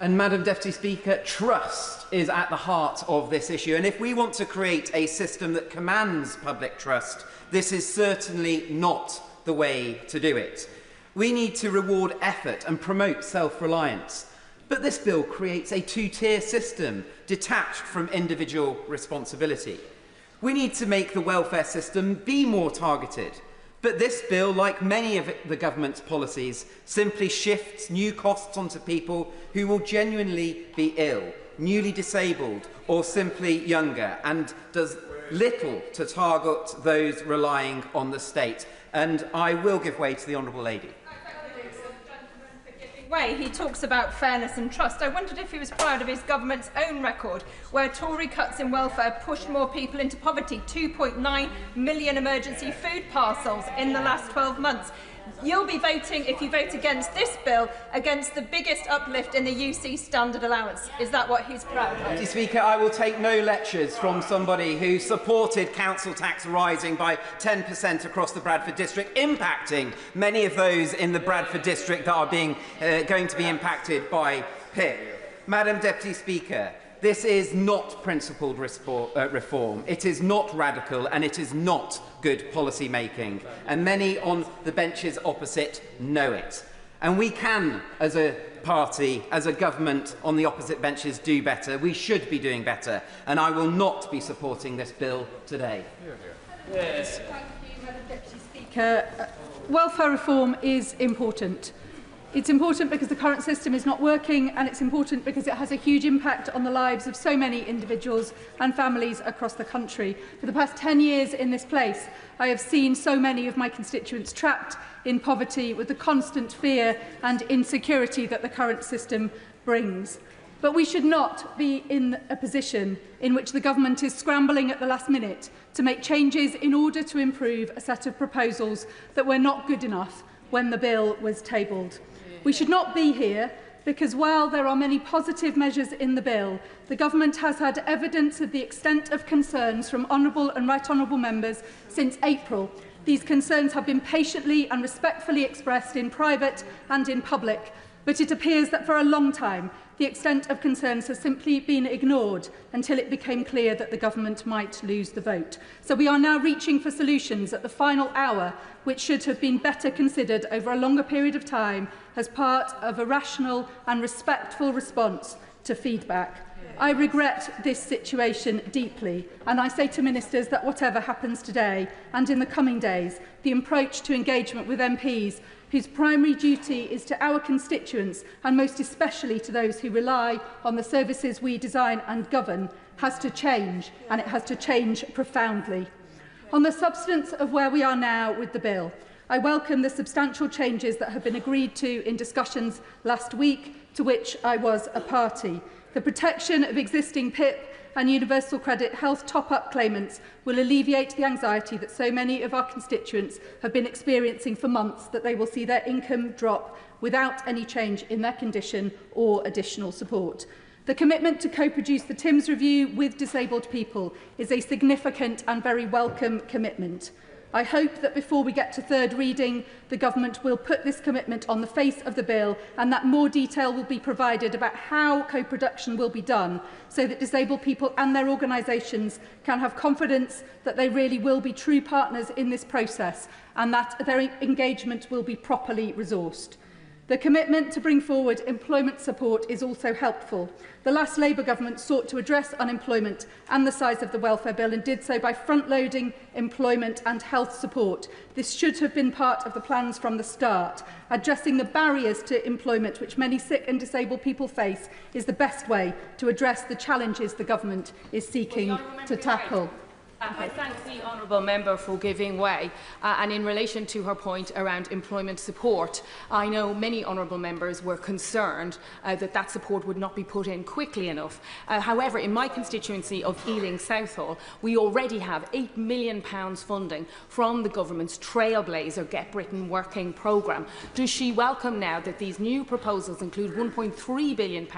And, Madam Deputy Speaker, trust is at the heart of this issue. And if we want to create a system that commands public trust, this is certainly not the way to do it. We need to reward effort and promote self-reliance. But this bill creates a two-tier system detached from individual responsibility. We need to make the welfare system be more targeted. But this bill, like many of the government's policies, simply shifts new costs onto people who will genuinely be ill, newly disabled, or simply younger, and does little to target those relying on the state. And I will give way to the honourable lady. He talks about fairness and trust. I wondered if he was proud of his government's own record, where Tory cuts in welfare pushed more people into poverty, 2.9 million emergency food parcels in the last 12 months. You'll be voting, if you vote against this bill, against the biggest uplift in the UC standard allowance. Is that what he's proud of? Mr. Speaker, I will take no lectures from somebody who supported council tax rising by 10% across the Bradford district, impacting many of those in the Bradford district that are going to be impacted by PIP. Madam Deputy Speaker, this is not principled reform. It is not radical, and it is not good policy making. And many on the benches opposite know it. And we can, as a party, as a government on the opposite benches, do better. We should be doing better. And I will not be supporting this bill today. Yes. Thank you, Madam Deputy Speaker. Welfare reform is important. It's important because the current system is not working, and it's important because it has a huge impact on the lives of so many individuals and families across the country. For the past 10 years in this place, I have seen so many of my constituents trapped in poverty with the constant fear and insecurity that the current system brings. But we should not be in a position in which the government is scrambling at the last minute to make changes in order to improve a set of proposals that were not good enough when the bill was tabled. We should not be here because while there are many positive measures in the bill, the government has had evidence of the extent of concerns from honourable and right honourable members since April. These concerns have been patiently and respectfully expressed in private and in public, but it appears that for a long time the extent of concerns has simply been ignored until it became clear that the government might lose the vote. So we are now reaching for solutions at the final hour, which should have been better considered over a longer period of time as part of a rational and respectful response to feedback. I regret this situation deeply, and I say to ministers that whatever happens today and in the coming days, the approach to engagement with MPs whose primary duty is to our constituents, and most especially to those who rely on the services we design and govern, has to change, and it has to change profoundly. On the substance of where we are now with the bill, I welcome the substantial changes that have been agreed to in discussions last week, to which I was a party. The protection of existing PIP and universal credit health top-up claimants will alleviate the anxiety that so many of our constituents have been experiencing for months, that they will see their income drop without any change in their condition or additional support. The commitment to co-produce the TIMS review with disabled people is a significant and very welcome commitment. I hope that before we get to third reading, the government will put this commitment on the face of the bill, and that more detail will be provided about how co-production will be done, so that disabled people and their organisations can have confidence that they really will be true partners in this process, and that their engagement will be properly resourced. The commitment to bring forward employment support is also helpful. The last Labour government sought to address unemployment and the size of the welfare bill, and did so by front-loading employment and health support. This should have been part of the plans from the start. Addressing the barriers to employment which many sick and disabled people face is the best way to address the challenges the government is seeking to tackle. I thank the honourable member for giving way. And in relation to her point around employment support, I know many honourable members were concerned that that support would not be put in quickly enough. However, in my constituency of Ealing Southall, we already have £8 million funding from the government's Trailblazer Get Britain Working programme. Does she welcome now that these new proposals include £1.3 billion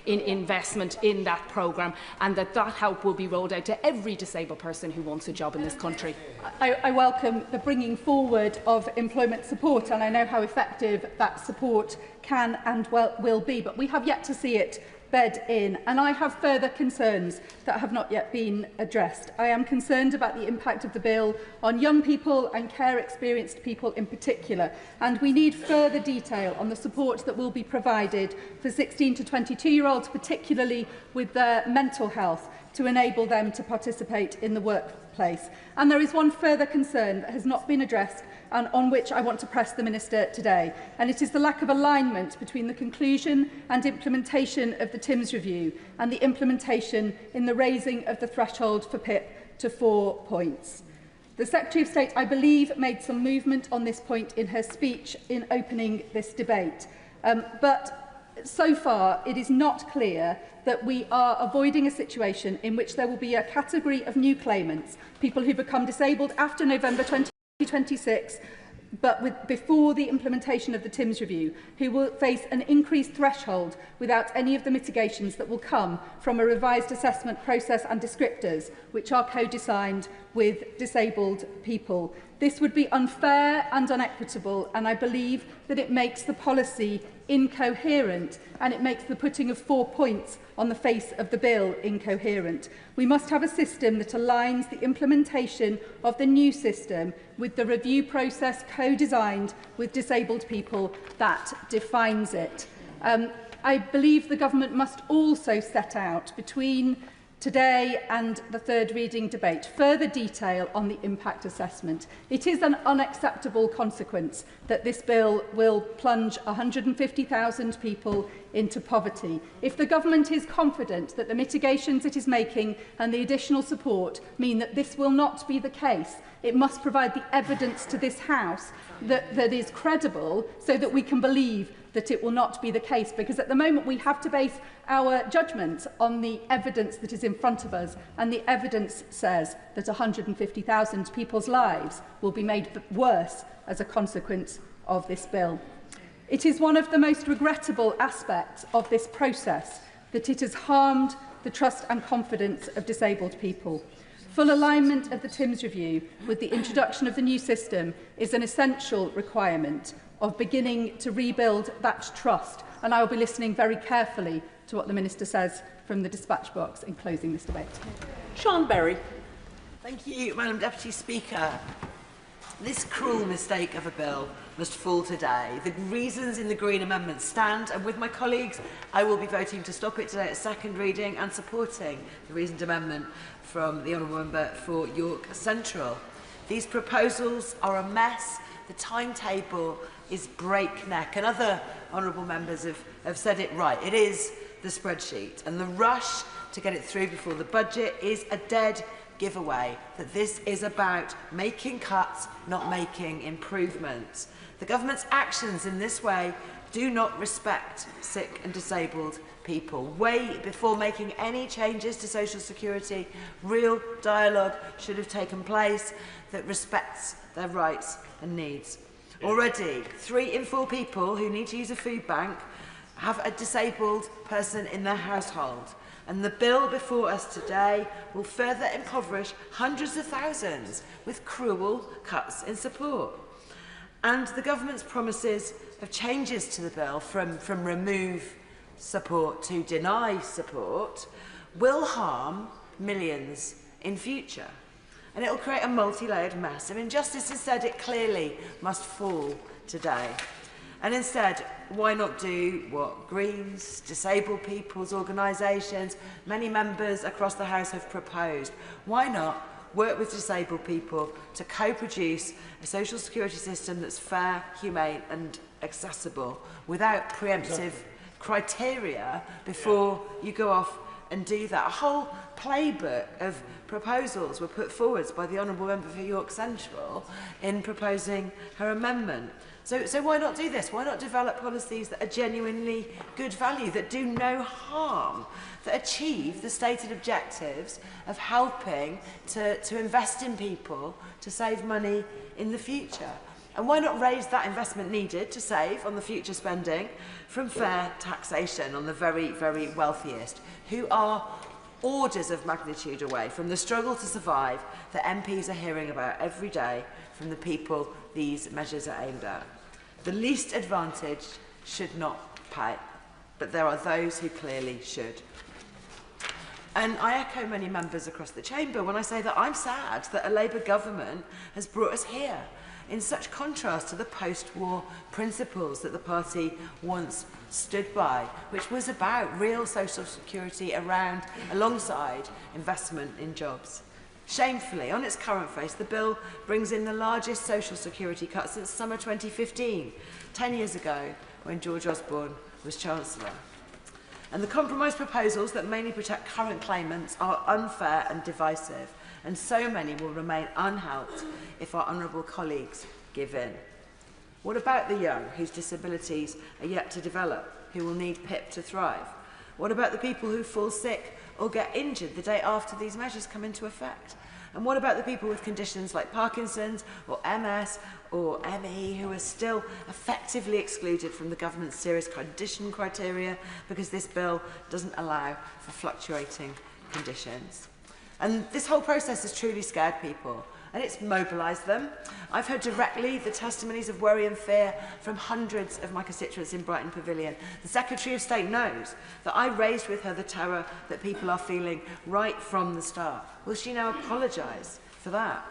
in investment in that programme, and that that help will be rolled out to every disabled person who wants a job in this country? I welcome the bringing forward of employment support, and I know how effective that support can and will be, but we have yet to see it bed in, and I have further concerns that have not yet been addressed. I am concerned about the impact of the bill on young people and care-experienced people in particular, and we need further detail on the support that will be provided for 16 to 22-year-olds, particularly with their mental health, to enable them to participate in the workplace. And there is one further concern that has not been addressed, and on which I want to press the Minister today, and it is the lack of alignment between the conclusion and implementation of the TIMS review and the implementation in the raising of the threshold for PIP to 4 points. The Secretary of State, I believe, made some movement on this point in her speech in opening this debate, but so far it is not clear that we are avoiding a situation in which there will be a category of new claimants, people who become disabled after November 2026, but before the implementation of the TIMS review, who will face an increased threshold without any of the mitigations that will come from a revised assessment process and descriptors, which are co-designed with disabled people. This would be unfair and unequitable, and I believe that it makes the policy incoherent, and it makes the putting of 4 points on the face of the bill incoherent. We must have a system that aligns the implementation of the new system with the review process co-designed with disabled people that defines it. I believe the government must also set out between today and the third reading debate further detail on the impact assessment. It is an unacceptable consequence that this bill will plunge 150,000 people into poverty. If the government is confident that the mitigations it is making and the additional support mean that this will not be the case, it must provide the evidence to this House that is credible so that we can believe that it will not be the case, because at the moment we have to base our judgment on the evidence that is in front of us, and the evidence says that 150,000 people's lives will be made worse as a consequence of this bill. It is one of the most regrettable aspects of this process that it has harmed the trust and confidence of disabled people. Full alignment of the TIMS review with the introduction of the new system is an essential requirement of beginning to rebuild that trust, and I will be listening very carefully to what the Minister says from the dispatch box in closing this debate. Sean Berry. Thank you, Madam Deputy Speaker. This cruel mistake of a bill must fall today. The reasons in the Green Amendment stand, and with my colleagues, I will be voting to stop it today at second reading and supporting the reasoned amendment from the Honourable Member for York Central. These proposals are a mess. The timetable is breakneck, and other honourable members have said it right. It is the spreadsheet, and the rush to get it through before the budget is a dead giveaway that this is about making cuts, not making improvements. The government's actions in this way do not respect sick and disabled people. Way before making any changes to social security, real dialogue should have taken place that respects their rights and needs. Already, 3 in 4 people who need to use a food bank have a disabled person in their household. And the bill before us today will further impoverish hundreds of thousands with cruel cuts in support. And the government's promises of changes to the bill from remove support to deny support will harm millions in future. And it will create a multi-layered mess of injustice. Instead, it clearly must fall today. And instead, why not do what Greens, disabled people's organisations, many members across the House have proposed? Why not work with disabled people to co-produce a social security system that's fair, humane and accessible without preemptive criteria before you go off and do that? A whole playbook of proposals were put forward by the Honourable Member for York Central in proposing her amendment. So why not do this? Why not develop policies that are genuinely good value, that do no harm, that achieve the stated objectives of helping to invest in people, to save money in the future? And why not raise that investment needed to save on the future spending from fair taxation on the very, very wealthiest, who are orders of magnitude away from the struggle to survive that MPs are hearing about every day from the people these measures are aimed at? The least advantaged should not pay, but there are those who clearly should. And I echo many members across the chamber when I say that I'm sad that a Labour government has brought us here, in such contrast to the post-war principles that the party once stood by, which was about real social security alongside investment in jobs. Shamefully, on its current face, the bill brings in the largest social security cut since summer 2015, 10 years ago, when George Osborne was Chancellor. And the compromise proposals that mainly protect current claimants are unfair and divisive, and so many will remain unhelped if our honourable colleagues give in. What about the young, whose disabilities are yet to develop, who will need PIP to thrive? What about the people who fall sick or get injured the day after these measures come into effect? And what about the people with conditions like Parkinson's or MS or ME who are still effectively excluded from the government's serious condition criteria because this bill doesn't allow for fluctuating conditions? And this whole process has truly scared people, and it's mobilised them. I've heard directly the testimonies of worry and fear from hundreds of my constituents in Brighton Pavilion. The Secretary of State knows that I raised with her the terror that people are feeling right from the start. Will she now apologise for that?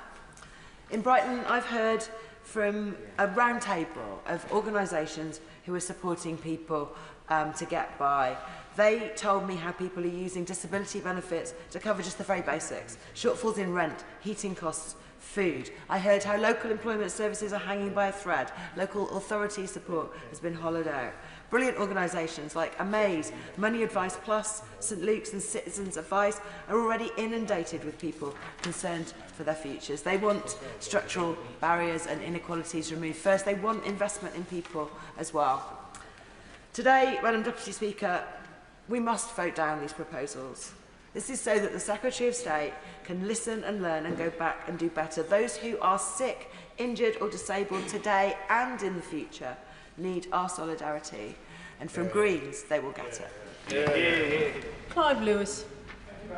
In Brighton, I've heard from a round table of organisations who are supporting people to get by, They told me how people are using disability benefits to cover just the very basics. Shortfalls in rent, heating costs, food. I heard how local employment services are hanging by a thread. Local authority support has been hollowed out. Brilliant organisations like Amaze, Money Advice Plus, St Luke's and Citizens Advice are already inundated with people concerned for their futures. They want structural barriers and inequalities removed first. They want investment in people as well. Today, Madam Deputy Speaker, we must vote down these proposals. This is so that the Secretary of State can listen and learn and go back and do better. Those who are sick, injured or disabled today and in the future need our solidarity. And from Greens, they will get it. Clive Lewis.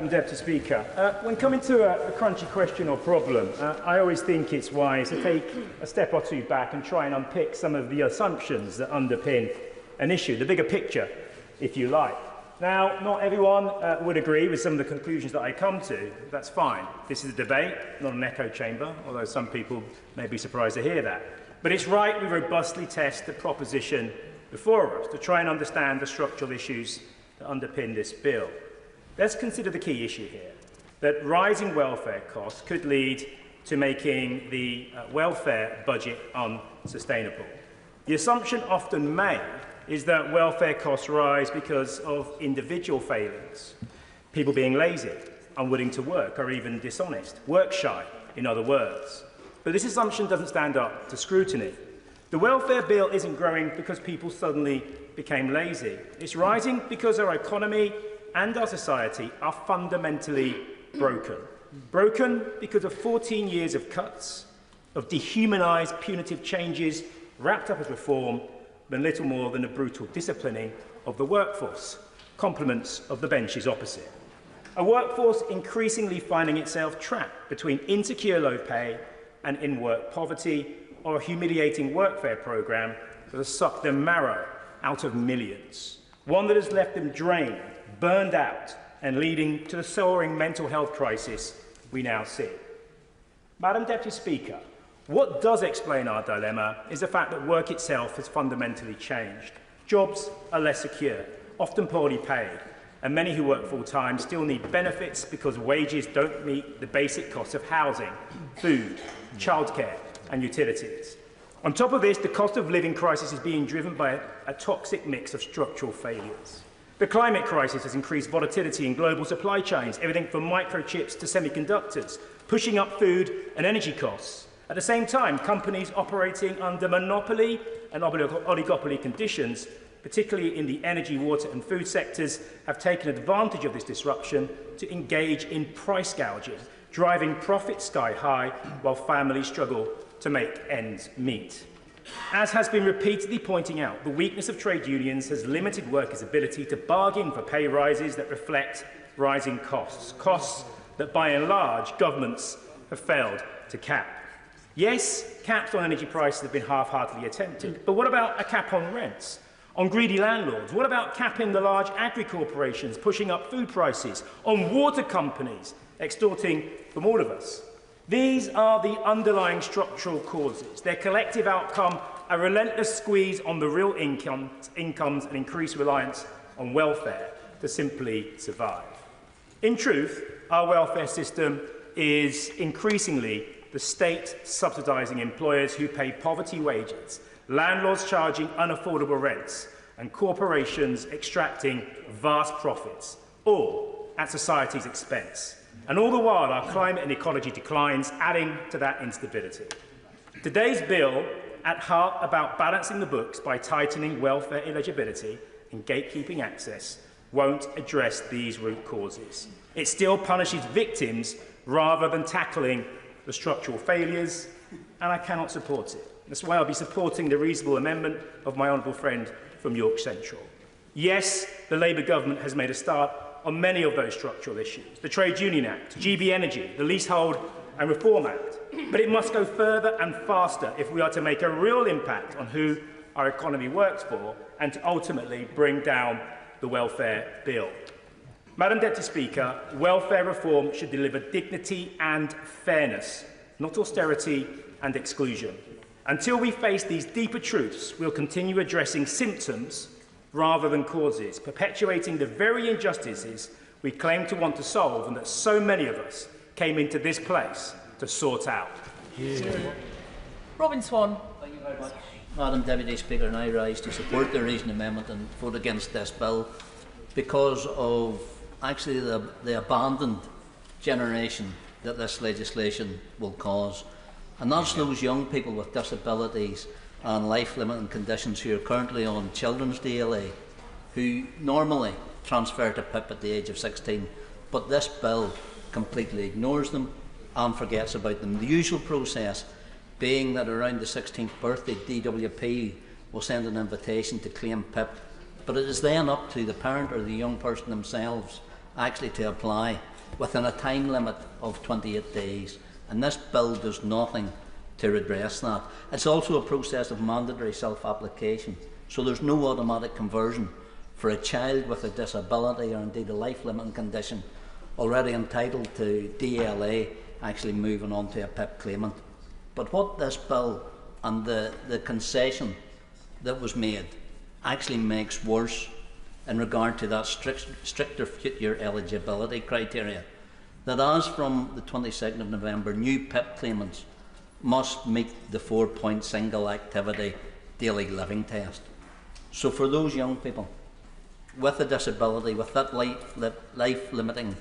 Deputy Speaker, when coming to a crunchy question or problem, I always think it's wise to take a step or two back and try and unpick some of the assumptions that underpin an issue, the bigger picture, if you like. Now, not everyone would agree with some of the conclusions that I come to. That's fine. This is a debate, not an echo chamber, although some people may be surprised to hear that. But it's right we robustly test the proposition before us to try and understand the structural issues that underpin this bill. Let's consider the key issue here, that rising welfare costs could lead to making the welfare budget unsustainable. The assumption often made is that welfare costs rise because of individual failings, people being lazy, unwilling to work, or even dishonest, work shy, in other words. But this assumption doesn't stand up to scrutiny. The welfare bill isn't growing because people suddenly became lazy. It's rising because our economy and our society are fundamentally broken. Broken because of 14 years of cuts, of dehumanised punitive changes wrapped up as reform, but little more than a brutal disciplining of the workforce, compliments of the benches opposite. A workforce increasingly finding itself trapped between insecure low pay and in-work poverty, or a humiliating workfare programme that has sucked the marrow out of millions. One that has left them drained, burned out, and leading to the soaring mental health crisis we now see. Madam Deputy Speaker, what does explain our dilemma is the fact that work itself has fundamentally changed. Jobs are less secure, often poorly paid, and many who work full-time still need benefits because wages don't meet the basic costs of housing, food, childcare and utilities. On top of this, the cost of living crisis is being driven by a toxic mix of structural failures. The climate crisis has increased volatility in global supply chains, everything from microchips to semiconductors, pushing up food and energy costs. At the same time, companies operating under monopoly and oligopoly conditions, particularly in the energy, water and food sectors, have taken advantage of this disruption to engage in price gouging, driving profits sky high while families struggle to make ends meet. As has been repeatedly pointing out, the weakness of trade unions has limited workers' ability to bargain for pay rises that reflect rising costs, costs that by and large governments have failed to cap. Yes, caps on energy prices have been half-heartedly attempted, but what about a cap on rents, on greedy landlords? What about capping the large agri-corporations pushing up food prices, on water companies extorting from all of us? These are the underlying structural causes. Their collective outcome, a relentless squeeze on the real incomes and increased reliance on welfare to simply survive. In truth, our welfare system is increasingly the state subsidising employers who pay poverty wages, landlords charging unaffordable rents, and corporations extracting vast profits, all at society's expense. And all the while, our climate and ecology declines, adding to that instability. Today's bill, at heart about balancing the books by tightening welfare eligibility and gatekeeping access, won't address these root causes. It still punishes victims rather than tackling the structural failures, and I cannot support it. That's why I'll be supporting the reasonable amendment of my honourable friend from York Central. Yes, the Labour government has made a start on many of those structural issues, the Trade Union Act, GB Energy, the Leasehold and Reform Act, but it must go further and faster if we are to make a real impact on who our economy works for and to ultimately bring down the welfare bill. Madam Deputy Speaker, welfare reform should deliver dignity and fairness, not austerity and exclusion. Until we face these deeper truths, we'll continue addressing symptoms rather than causes, perpetuating the very injustices we claim to want to solve and that so many of us came into this place to sort out. Robin Swan. Thank you very much. Madam Deputy Speaker, and I rise to support the Reason Amendment and vote against this bill because of actually the abandoned generation that this legislation will cause. And that's those young people with disabilities and life-limiting conditions who are currently on children's DLA, who normally transfer to PIP at the age of 16, but this bill completely ignores them and forgets about them. The usual process being that around the 16th birthday, DWP will send an invitation to claim PIP, but it is then up to the parent or the young person themselves actually to apply within a time limit of 28 days. And this bill does nothing to redress that. It's also a process of mandatory self-application, so there's no automatic conversion for a child with a disability or indeed a life-limiting condition already entitled to DLA actually moving on to a PIP claimant. But what this bill and the concession that was made actually makes worse in regard to that stricter future eligibility criteria, that as from the 22nd of November, new PIP claimants must meet the 4-point single activity daily living test. So for those young people with a disability, with that life-limiting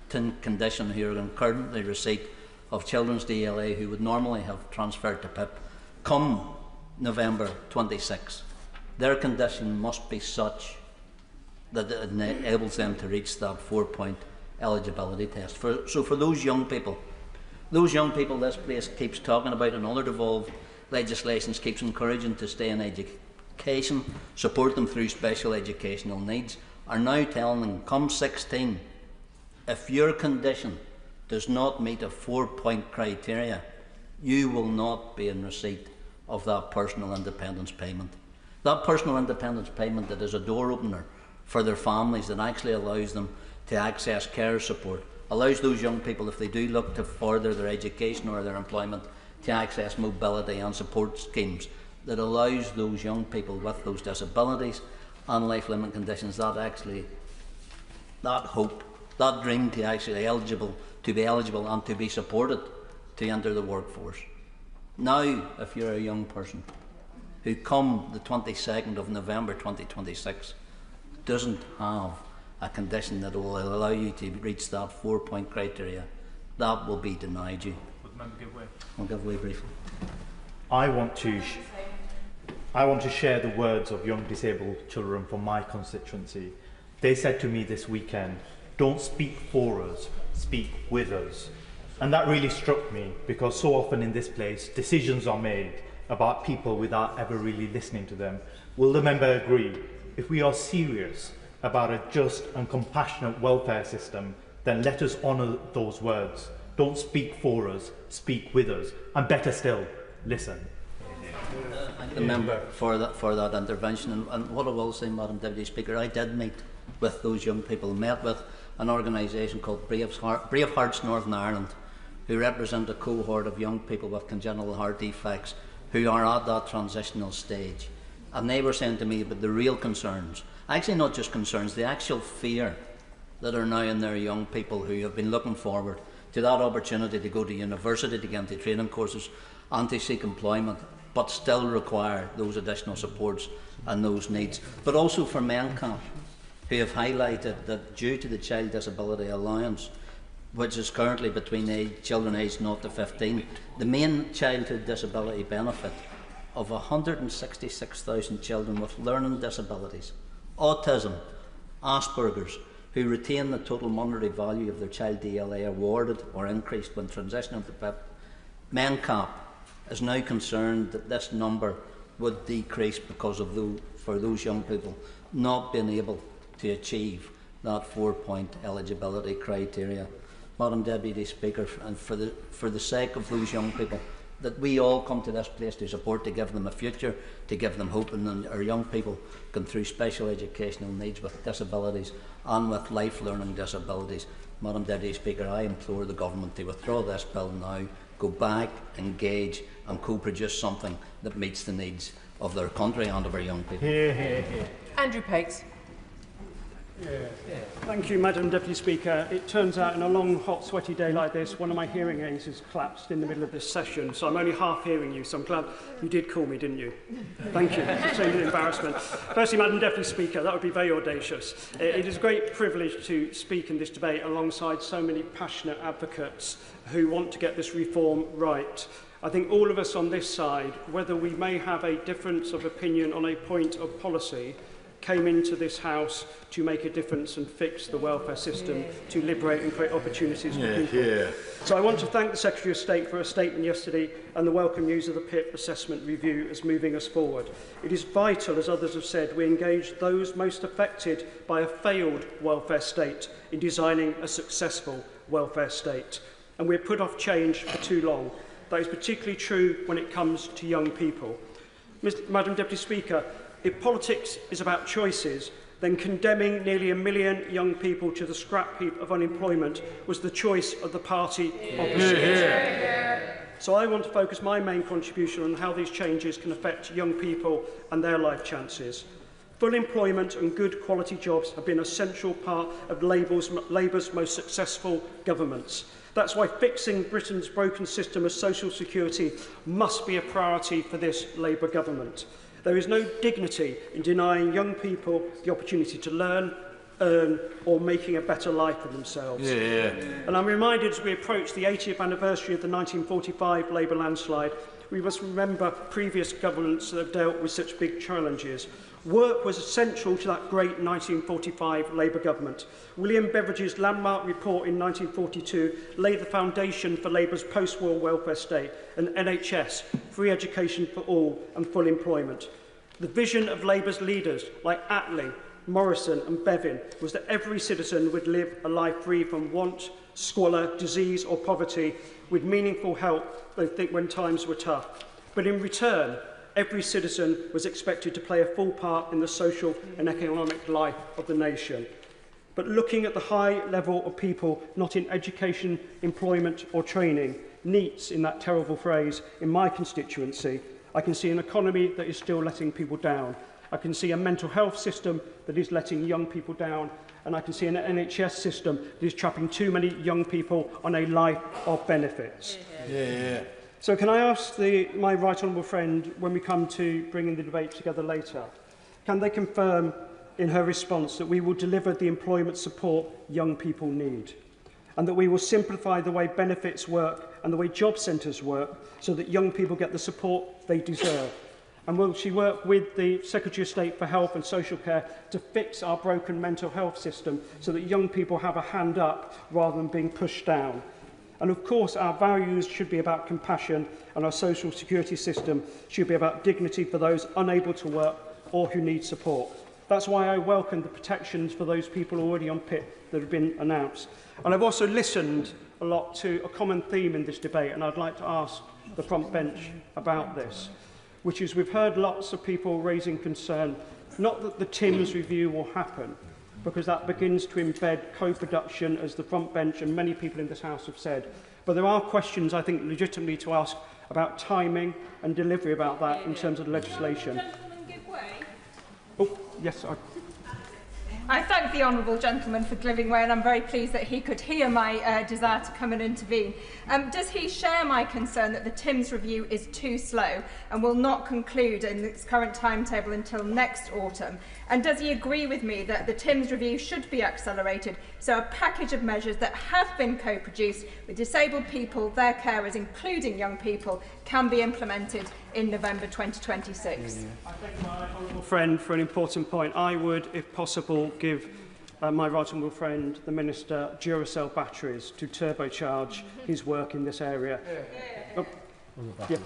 condition who are in currently receipt of children's DLA who would normally have transferred to PIP, come November 26, their condition must be such that it enables them to reach that 4-point eligibility test. So for those young people this place keeps talking about and other devolved legislations keeps encouraging to stay in education, support them through special educational needs, are now telling them, come 16, if your condition does not meet a 4-point criteria, you will not be in receipt of that personal independence payment. That personal independence payment that is a door opener for their families, that actually allows them to access care support, allows those young people, if they do look to further their education or their employment, to access mobility and support schemes, that allows those young people with those disabilities and life-limiting conditions that hope, that dream to actually be eligible and to be supported to enter the workforce. Now, if you're a young person who come the 22nd of November 2026 doesn't have a condition that will allow you to reach that 4-point criteria, that will be denied you. Would the member give way? I'll give way briefly. I want to share the words of young disabled children from my constituency. They said to me this weekend, "Don't speak for us, speak with us." And that really struck me, because so often in this place decisions are made about people without ever really listening to them. Will the member agree, if we are serious about a just and compassionate welfare system, then let us honour those words. Don't speak for us, speak with us, and better still, listen. Thank the member for that intervention. And what I will say, Madam Deputy Speaker, I did meet with those young people, met with an organisation called Brave Hearts Northern Ireland, who represent a cohort of young people with congenital heart defects who are at that transitional stage. And they were saying to me about the real concerns, actually not just concerns, the actual fear that are now in their young people who have been looking forward to that opportunity to go to university, to get into training courses and to seek employment, but still require those additional supports and those needs. But also for MENCAP, who have highlighted that due to the Child Disability Allowance, which is currently between children aged 0 to 15, the main childhood disability benefit of 166,000 children with learning disabilities, autism, Asperger's, who retain the total monetary value of their child DLA awarded or increased when transitioning to PIP. MENCAP is now concerned that this number would decrease because of for those young people not being able to achieve that 4-point eligibility criteria. Madam Deputy Speaker, and for the sake of those young people, that we all come to this place to support, to give them a future, to give them hope, and our young people going through special educational needs with disabilities and with life learning disabilities. Madam Deputy Speaker, I implore the Government to withdraw this bill now, go back, engage and co-produce something that meets the needs of their country and of our young people. Hear, hear, hear. Andrew Pates. Thank you, Madam Deputy Speaker. It turns out in a long, hot, sweaty day like this, one of my hearing aids has collapsed in the middle of this session, so I'm only half hearing you, so I'm glad you did call me, didn't you? Thank you. It's a shame and embarrassment. Firstly, Madam Deputy Speaker, that would be very audacious. It is a great privilege to speak in this debate alongside so many passionate advocates who want to get this reform right. I think all of us on this side, whether we may have a difference of opinion on a point of policy, came into this House to make a difference and fix the welfare system, to liberate and create opportunities for people. So I want to thank the Secretary of State for her statement yesterday and the welcome news of the PIP assessment review as moving us forward. It is vital, as others have said, we engage those most affected by a failed welfare state in designing a successful welfare state. And we've put off change for too long. That is particularly true when it comes to young people. Madam Deputy Speaker, if politics is about choices, then condemning nearly 1 million young people to the scrap heap of unemployment was the choice of the party opposite. So I want to focus my main contribution on how these changes can affect young people and their life chances. Full employment and good quality jobs have been a central part of Labour's most successful governments. That's why fixing Britain's broken system of social security must be a priority for this Labour government. There is no dignity in denying young people the opportunity to learn, earn, or making a better life for themselves. And I'm reminded as we approach the 80th anniversary of the 1945 Labour landslide, we must remember previous governments that have dealt with such big challenges. Work was essential to that great 1945 Labour government. William Beveridge's landmark report in 1942 laid the foundation for Labour's post-war welfare state, an NHS, free education for all and full employment. The vision of Labour's leaders like Attlee, Morrison and Bevin was that every citizen would live a life free from want, squalor, disease or poverty with meaningful help when times were tough. But in return, every citizen was expected to play a full part in the social and economic life of the nation. But looking at the high level of people not in education, employment or training, NEETs in that terrible phrase, in my constituency, I can see an economy that is still letting people down. I can see a mental health system that is letting young people down, and I can see an NHS system that is trapping too many young people on a life of benefits. So can I ask my right honourable friend, when we come to bringing the debate together later, can they confirm in her response that we will deliver the employment support young people need, and that we will simplify the way benefits work and the way job centres work so that young people get the support they deserve? And will she work with the Secretary of State for Health and Social Care to fix our broken mental health system so that young people have a hand up rather than being pushed down? And of course, our values should be about compassion, and our social security system should be about dignity for those unable to work or who need support. That's why I welcome the protections for those people already on PIP that have been announced. And I've also listened a lot to a common theme in this debate, and I'd like to ask the front bench about this, which is we've heard lots of people raising concern, not that the TIMS review will happen, because that begins to embed co-production, as the front bench and many people in this House have said. But there are questions, I think, legitimately to ask about timing and delivery about that in terms of the legislation. Oh, yes, I thank the honourable gentleman for giving way, and I'm very pleased that he could hear my desire to come and intervene. Does he share my concern that the TIMS review is too slow and will not conclude in its current timetable until next autumn? And does he agree with me that the TIMS review should be accelerated so a package of measures that have been co-produced with disabled people, their carers, including young people, can be implemented in November 2026? I thank my honourable friend for an important point. I would, if possible, give my right honourable friend, the Minister, Duracell batteries to turbocharge his work in this area. Oh, yeah.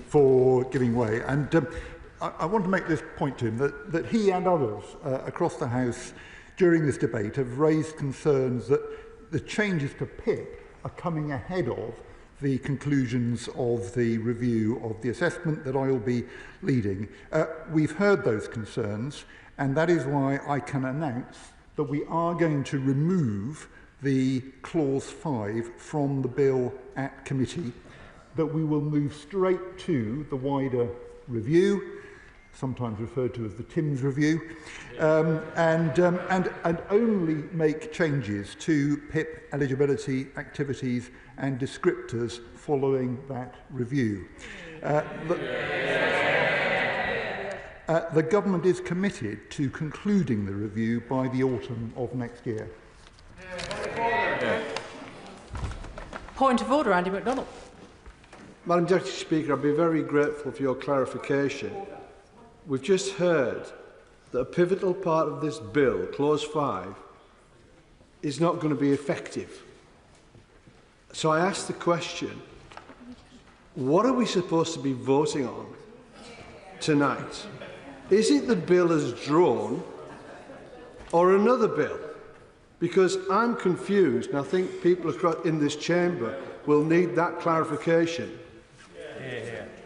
For giving way. And I want to make this point to him, that he and others across the House during this debate have raised concerns that the changes to PIP are coming ahead of the conclusions of the review of the assessment that I will be leading. We've heard those concerns, and that is why I can announce that we are going to remove the Clause 5 from the bill at committee, that we will move straight to the wider review, sometimes referred to as the Timms Review, and only make changes to PIP eligibility, activities and descriptors following that review. The government is committed to concluding the review by the autumn of next year. Point of order, Andy MacDonald. Madam Deputy Speaker, I'd be very grateful for your clarification. We've just heard that a pivotal part of this bill, Clause 5, is not going to be effective. So I ask the question, what are we supposed to be voting on tonight? Is it the bill as drawn or another bill? Because I'm confused, and I think people in this chamber will need that clarification.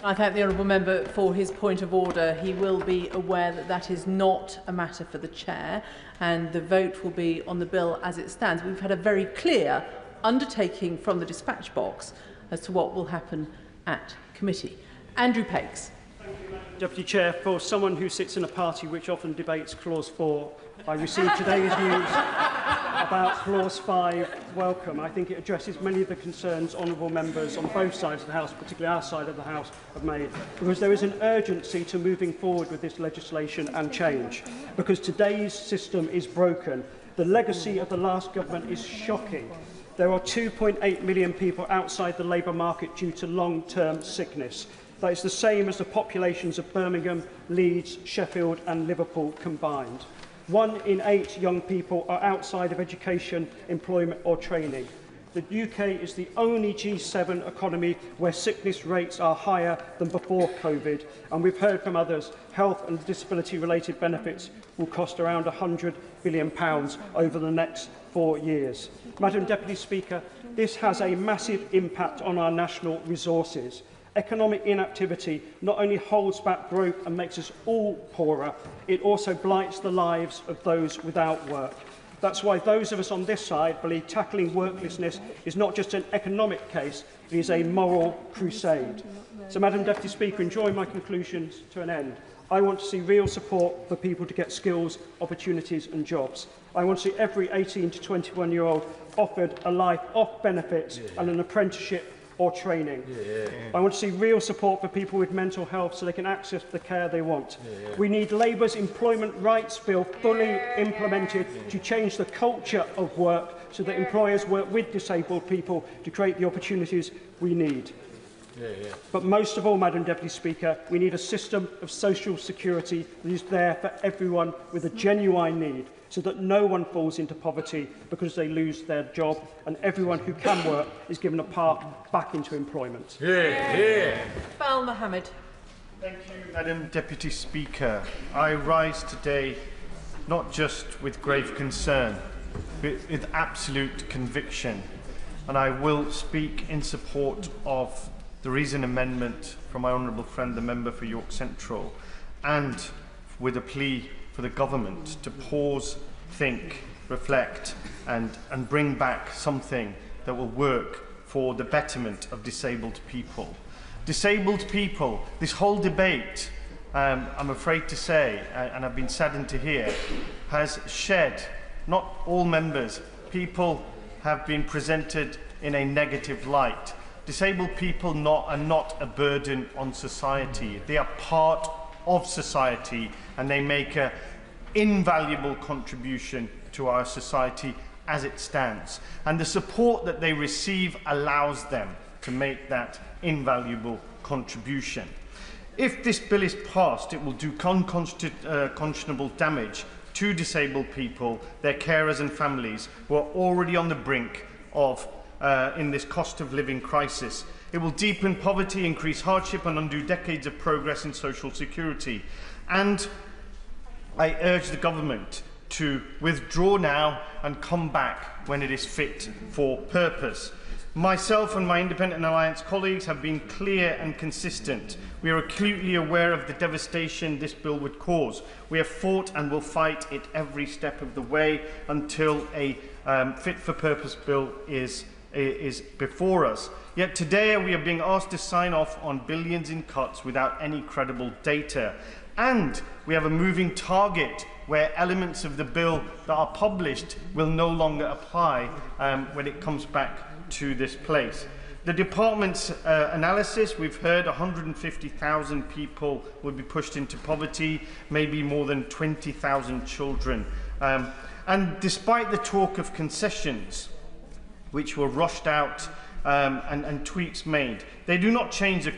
I thank the honourable member for his point of order. He will be aware that that is not a matter for the chair, and the vote will be on the bill as it stands. We've had a very clear undertaking from the dispatch box as to what will happen at committee. Andrew Pakes. Deputy Chair, for someone who sits in a party which often debates Clause 4, I received today's news about Clause 5 welcome. I think it addresses many of the concerns honourable members on both sides of the House, particularly our side of the House, have made, because there is an urgency to moving forward with this legislation and change, because today's system is broken. The legacy of the last government is shocking. There are 2.8 million people outside the labour market due to long-term sickness. That is the same as the populations of Birmingham, Leeds, Sheffield and Liverpool combined. 1 in 8 young people are outside of education, employment or training. The UK is the only G7 economy where sickness rates are higher than before COVID, and we've heard from others, health and disability-related benefits will cost around £100 billion over the next 4 years. Madam Deputy Speaker, this has a massive impact on our national resources. Economic inactivity not only holds back growth and makes us all poorer, it also blights the lives of those without work. That's why those of us on this side believe tackling worklessness is not just an economic case, it is a moral crusade. So, Madam Deputy Speaker, in drawing my conclusions to an end, I want to see real support for people to get skills, opportunities and jobs. I want to see every 18 to 21-year-old offered a life off benefits and an apprenticeship or training. I want to see real support for people with mental health so they can access the care they want. We need Labour's employment rights bill fully implemented to change the culture of work so that employers work with disabled people to create the opportunities we need. But most of all, Madam Deputy Speaker, we need a system of social security that is there for everyone with a genuine need, so that no one falls into poverty because they lose their job, and everyone who can work is given a path back into employment. Bal Mohammed. Thank you, Madam Deputy Speaker. I rise today not just with grave concern, but with absolute conviction, and I will speak in support of the reason amendment from my honourable friend, the member for York Central, and with a plea for the government to pause, think, reflect and bring back something that will work for the betterment of disabled people. Disabled people, this whole debate, I'm afraid to say, and I've been saddened to hear, has shed, not all members, people have been presented in a negative light. Disabled people are not a burden on society. They are part of society, and they make an invaluable contribution to our society as it stands. And the support that they receive allows them to make that invaluable contribution. If this bill is passed, it will do unconscionable damage to disabled people, their carers and families who are already on the brink of in this cost of living crisis. It will deepen poverty, increase hardship and undo decades of progress in social security. And I urge the government to withdraw now and come back when it is fit for purpose. Myself and my Independent Alliance colleagues have been clear and consistent. We are acutely aware of the devastation this bill would cause. We have fought and will fight it every step of the way until a fit-for-purpose bill is before us. Yet today we are being asked to sign off on billions in cuts without any credible data. and we have a moving target where elements of the bill that are published will no longer apply when it comes back to this place. The department's analysis, we've heard 150,000 people would be pushed into poverty, maybe more than 20,000 children. And despite the talk of concessions, which were rushed out and tweaks made, they do not change the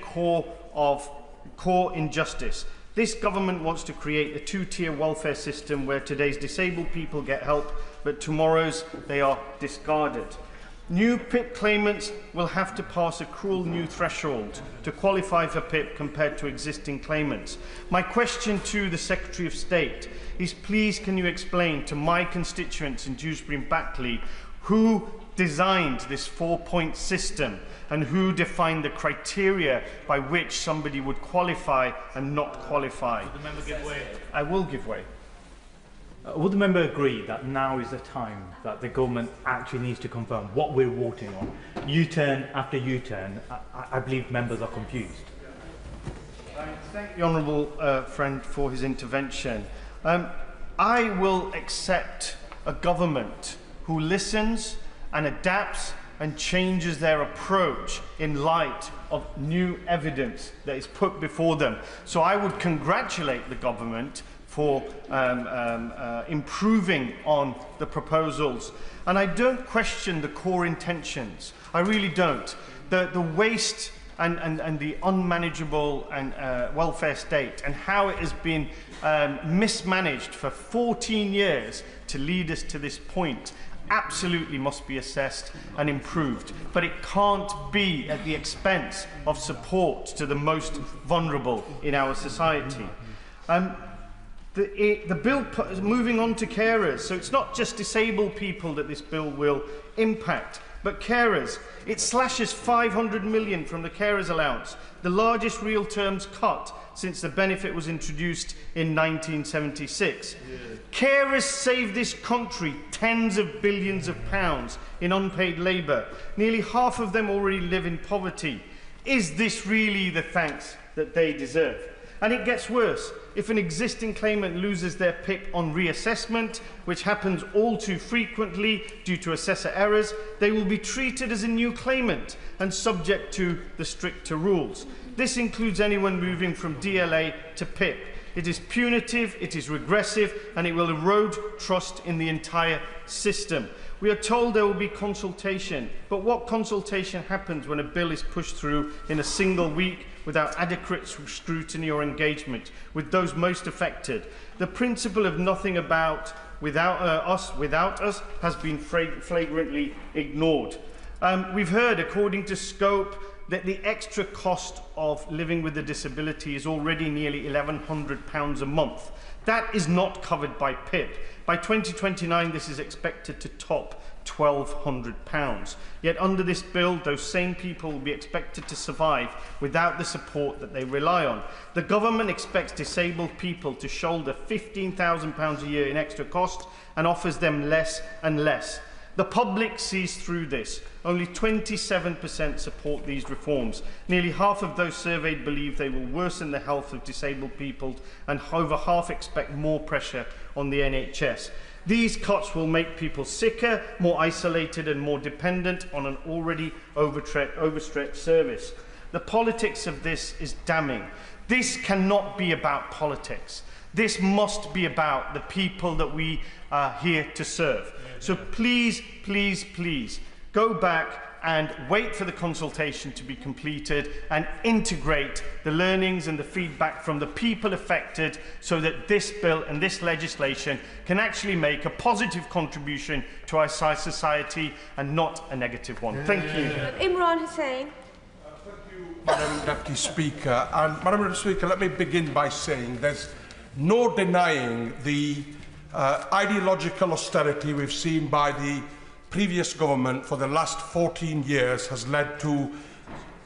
core injustice. This government wants to create a two-tier welfare system where today's disabled people get help, but tomorrow's they are discarded. New PIP claimants will have to pass a cruel new threshold to qualify for PIP compared to existing claimants. My question to the Secretary of State is, please can you explain to my constituents in Dewsbury and Backley who designed this four-point system and who defined the criteria by which somebody would qualify and not qualify? Would the member give way? I will give way. Would the member agree that now is the time that the government actually needs to confirm what we're voting on? U-turn after U-turn, I believe members are confused. I thank the honourable friend for his intervention. I will accept a government who listens and adapts and changes their approach in light of new evidence that is put before them. So I would congratulate the government for improving on the proposals. And I don't question the core intentions. I really don't. The waste and the unmanageable welfare state and how it has been mismanaged for 14 years to lead us to this point absolutely must be assessed and improved. But it can't be at the expense of support to the most vulnerable in our society. The bill is moving on to carers, so it's not just disabled people that this bill will impact, but carers. It slashes 500 million from the carers allowance, the largest real terms cut since the benefit was introduced in 1976. Carers save this country tens of billions of pounds in unpaid labour. Nearly half of them already live in poverty. Is this really the thanks that they deserve? And it gets worse. If an existing claimant loses their PIP on reassessment, which happens all too frequently due to assessor errors, they will be treated as a new claimant and subject to the stricter rules. This includes anyone moving from DLA to PIP. It is punitive, it is regressive, and it will erode trust in the entire system. We are told there will be consultation, but what consultation happens when a bill is pushed through in a single week without adequate scrutiny or engagement with those most affected? The principle of nothing about without us has been flagrantly ignored. We've heard, according to Scope, that the extra cost of living with a disability is already nearly £1,100 a month. That is not covered by PIP. By 2029, this is expected to top £1,200. Yet under this bill, those same people will be expected to survive without the support that they rely on. The government expects disabled people to shoulder £15,000 a year in extra cost and offers them less and less. The public sees through this. Only 27% support these reforms. Nearly half of those surveyed believe they will worsen the health of disabled people, and over half expect more pressure on the NHS. These cuts will make people sicker, more isolated and more dependent on an already overstretched service. The politics of this is damning. This cannot be about politics. This must be about the people that we are here to serve. So please, please, please, go back and wait for the consultation to be completed and integrate the learnings and the feedback from the people affected so that this bill and this legislation can actually make a positive contribution to our society and not a negative one. Thank you. Imran Hussain. Thank you, Madam Deputy Speaker. And Madam Deputy Speaker, let me begin by saying there's no denying the ideological austerity we've seen by the previous government for the last 14 years has led to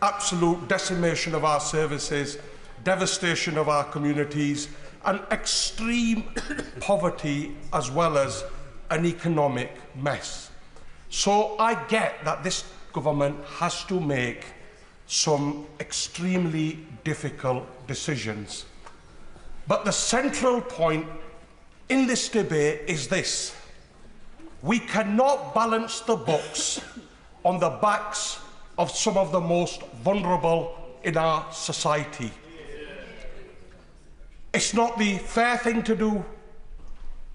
absolute decimation of our services, devastation of our communities, and extreme poverty as well as an economic mess. So I get that this government has to make some extremely difficult decisions. But the central point in this debate is this: we cannot balance the books on the backs of some of the most vulnerable in our society. It's not the fair thing to do,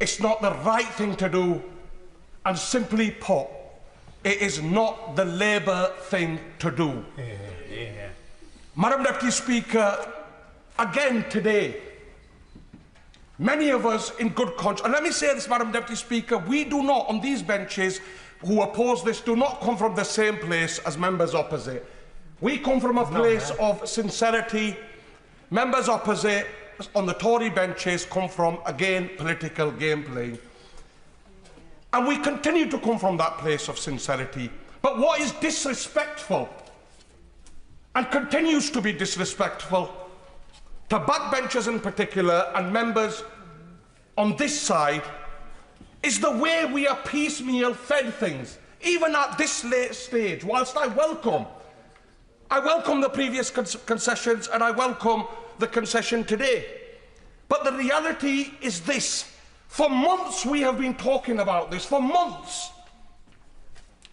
it's not the right thing to do, and simply put, it is not the Labour thing to do. Madam Deputy Speaker, again today, many of us in good conscience, and let me say this, Madam Deputy Speaker, we do not, on these benches, who oppose this, do not come from the same place as members opposite. We come from a place of sincerity. Members opposite on the Tory benches come from, again, political game playing. And we continue to come from that place of sincerity. But what is disrespectful, and continues to be disrespectful, to backbenchers in particular and members on this side, is the way we are piecemeal fed things. Even at this late stage, whilst I welcome the previous concessions and I welcome the concession today. But the reality is this: for months we have been talking about this, for months.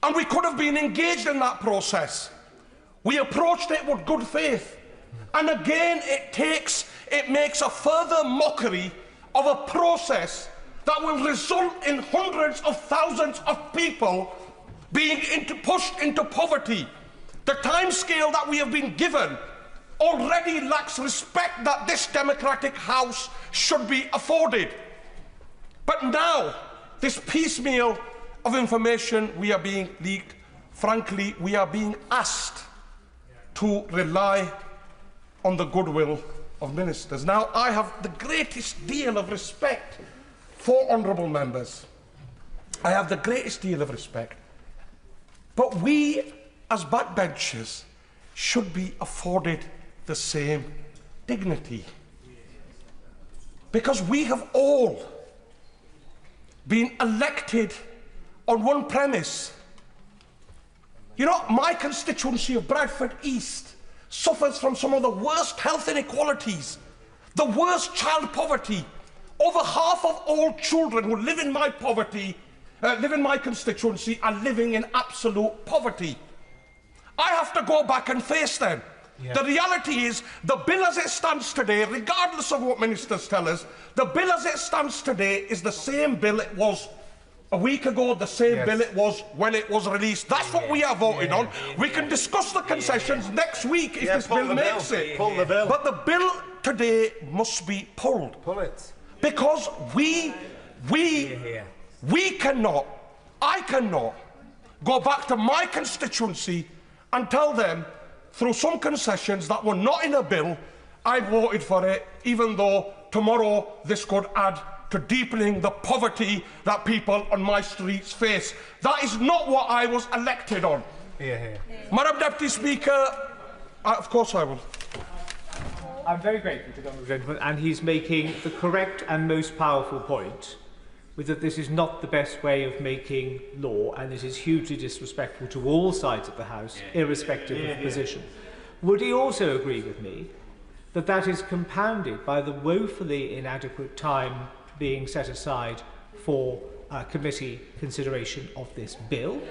And we could have been engaged in that process. We approached it with good faith. And again, it makes a further mockery of a process that will result in hundreds of thousands of people being pushed into poverty. The timescale that we have been given already lacks respect that this democratic House should be afforded. But now, this piecemeal of information we are being leaked, frankly, we are being asked to rely on the goodwill of ministers. Now, I have the greatest deal of respect for honourable members. I have the greatest deal of respect. But we, as backbenchers, should be afforded the same dignity. Because we have all been elected on one premise. You know, my constituency of Bradford East suffers from some of the worst health inequalities, the worst child poverty. Over half of all children who live in my constituency are living in absolute poverty. I have to go back and face them. Yeah. The reality is, the bill as it stands today, regardless of what ministers tell us, the bill as it stands today is the same bill it was a week ago, the same bill it was when it was released. That's what we are voting on. We can discuss the concessions next week if this bill makes it. Pull the bill. But the bill today must be pulled. Pull it. Because I cannot go back to my constituency and tell them, through some concessions that were not in a bill, I voted for it, even though tomorrow this could add to deepening the poverty that people on my streets face. That is not what I was elected on. Madam Deputy Speaker, of course I will. I'm very grateful to the honourable gentleman, and he's making the correct and most powerful point, with that this is not the best way of making law, and it is hugely disrespectful to all sides of the House, irrespective of position. Would he also agree with me that that is compounded by the woefully inadequate time being set aside for committee consideration of this bill?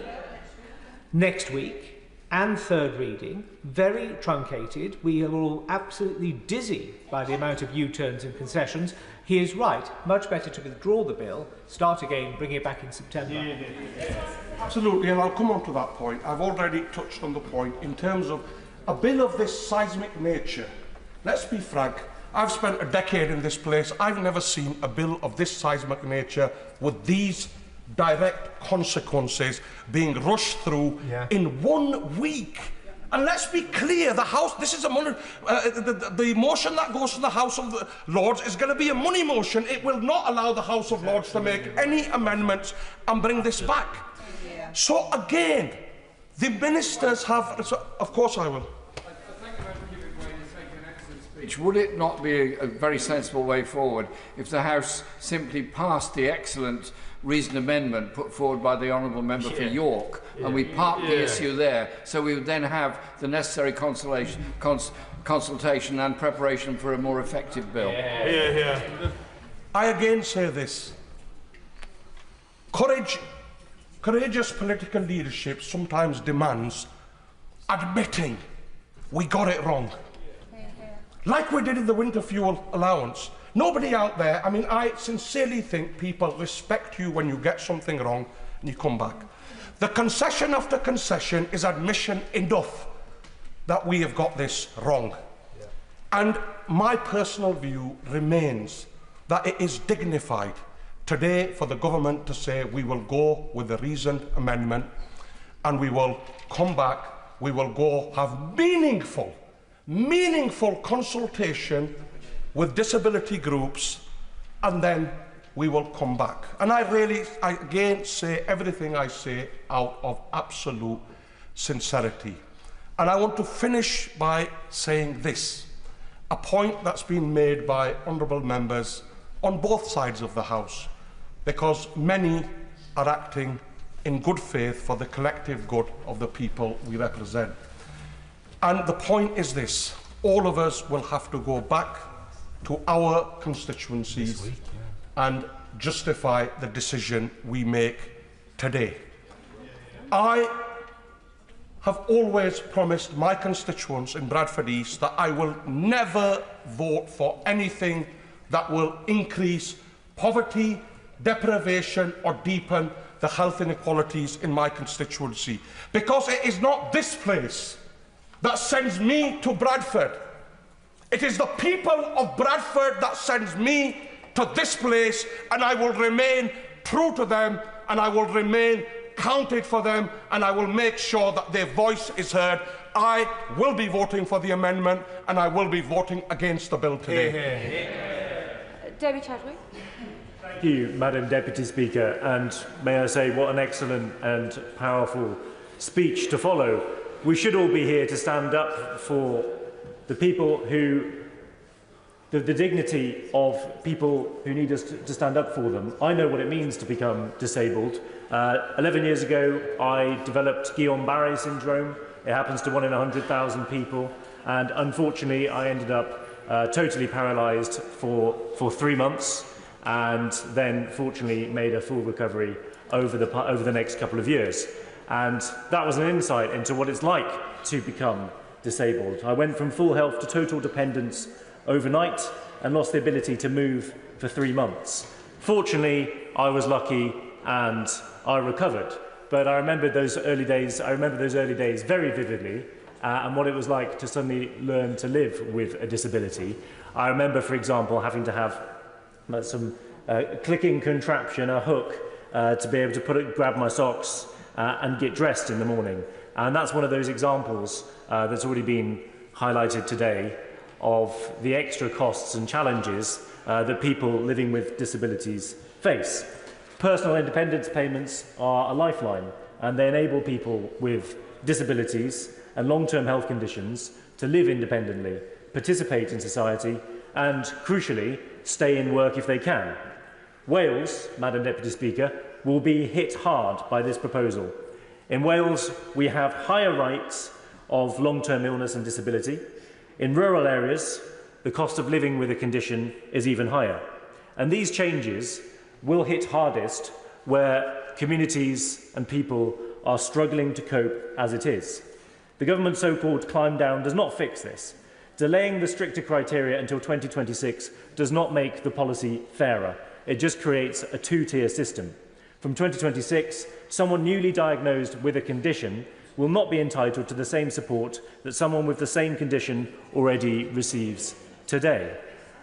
Next week, and third reading, very truncated. We are all absolutely dizzy by the amount of U-turns and concessions. He is right. Much better to withdraw the bill, start again, bring it back in September. Absolutely, and I'll come on to that point. I've already touched on the point in terms of a bill of this seismic nature. Let's be frank. I've spent a decade in this place. I've never seen a bill of this seismic nature with these direct consequences being rushed through in 1 week. And let's be clear, the House, this is a money, the motion that goes to the House of the Lords is going to be a money motion. It will not allow the House of Lords to make any amendments and bring this back. So again, the ministers have, of course I will. Would it not be a very sensible way forward if the House simply passed the excellent reasoned amendment put forward by the Honourable Member for York, and we parked the issue there, so we would then have the necessary consultation and preparation for a more effective bill. I again say this. Courageous political leadership sometimes demands admitting we got it wrong. Like we did in the winter fuel allowance. Nobody out there, I mean, I sincerely think people respect you when you get something wrong and you come back. The concession after concession is admission enough that we have got this wrong. And my personal view remains that it is dignified today for the government to say we will go with the reasoned amendment and we will come back, we will go have meaningful consultation with disability groups, and then we will come back. And I again say everything I say out of absolute sincerity. And I want to finish by saying this, a point that's been made by honourable members on both sides of the House, because many are acting in good faith for the collective good of the people we represent. And the point is this, all of us will have to go back to our constituencies and justify the decision we make today. I have always promised my constituents in Bradford East that I will never vote for anything that will increase poverty, deprivation or deepen the health inequalities in my constituency. Because it is not this place that sends me to Bradford. It is the people of Bradford that sends me to this place, and I will remain true to them, and I will remain counted for them, and I will make sure that their voice is heard. I will be voting for the amendment, and I will be voting against the bill today. Debbie Chadwick. Thank you, Madam Deputy Speaker, and may I say what an excellent and powerful speech to follow. We should all be here to stand up for the people who, the dignity of people who need us to stand up for them. I know what it means to become disabled. 11 years ago, I developed Guillain-Barré syndrome. It happens to 1 in 100,000 people, and unfortunately, I ended up totally paralysed for 3 months, and then fortunately made a full recovery over the next couple of years. And that was an insight into what it's like to become disabled. I went from full health to total dependence overnight and lost the ability to move for 3 months. Fortunately, I was lucky and I recovered. But I remember those early days very vividly, and what it was like to suddenly learn to live with a disability. I remember, for example, having to have some clicking contraption, a hook, to be able to grab my socks and get dressed in the morning. And that's one of those examples that's already been highlighted today of the extra costs and challenges that people living with disabilities face. Personal independence payments are a lifeline, and they enable people with disabilities and long-term health conditions to live independently, participate in society, and, crucially, stay in work if they can. Wales, Madam Deputy Speaker, will be hit hard by this proposal. In Wales, we have higher rates of long-term illness and disability. In rural areas, the cost of living with a condition is even higher. And these changes will hit hardest where communities and people are struggling to cope as it is. The government's so-called climb down does not fix this. Delaying the stricter criteria until 2026 does not make the policy fairer. It just creates a two-tier system. From 2026, someone newly diagnosed with a condition will not be entitled to the same support that someone with the same condition already receives today.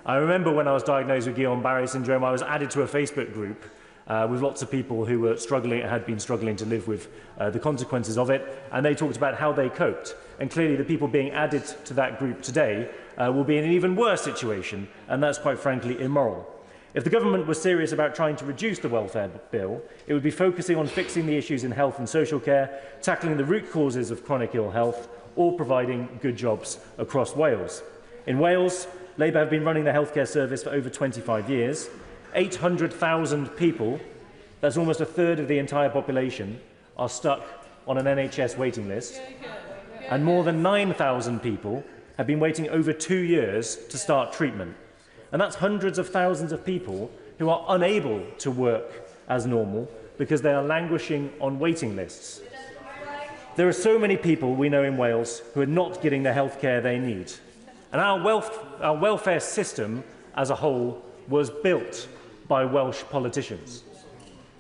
I remember when I was diagnosed with Guillain-Barré syndrome, I was added to a Facebook group with lots of people who were had been struggling to live with the consequences of it, and they talked about how they coped. And clearly the people being added to that group today will be in an even worse situation, and that's quite frankly immoral. If the government was serious about trying to reduce the welfare bill, it would be focusing on fixing the issues in health and social care, tackling the root causes of chronic ill health, or providing good jobs across Wales. In Wales, Labour have been running the healthcare service for over 25 years. 800,000 people That's almost a third of the entire population are stuck on an NHS waiting list, and more than 9,000 people have been waiting over 2 years to start treatment. And that's hundreds of thousands of people who are unable to work as normal because they are languishing on waiting lists. There are so many people we know in Wales who are not getting the health care they need. And our welfare system as a whole was built by Welsh politicians,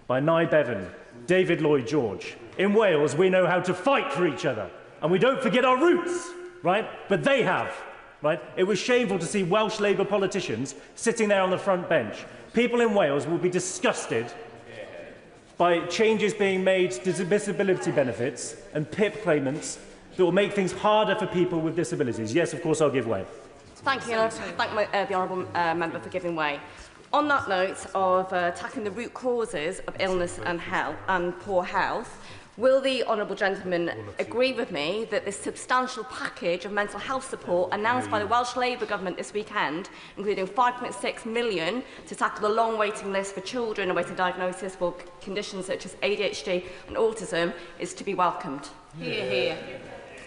by Nye Bevan, David Lloyd George. In Wales, we know how to fight for each other, and we don't forget our roots, right? But they have, right? It was shameful to see Welsh Labour politicians sitting there on the front bench. People in Wales will be disgusted by changes being made to disability benefits and PIP claimants that will make things harder for people with disabilities. Yes, of course, I'll give way. Thank you, and I thank the honourable member for giving way. On that note of tackling the root causes of illness and poor health, will the honourable gentleman agree with me that this substantial package of mental health support announced by the Welsh Labour Government this weekend, including £5.6 million to tackle the long waiting list for children awaiting diagnosis for conditions such as ADHD and autism, is to be welcomed? Hear, hear.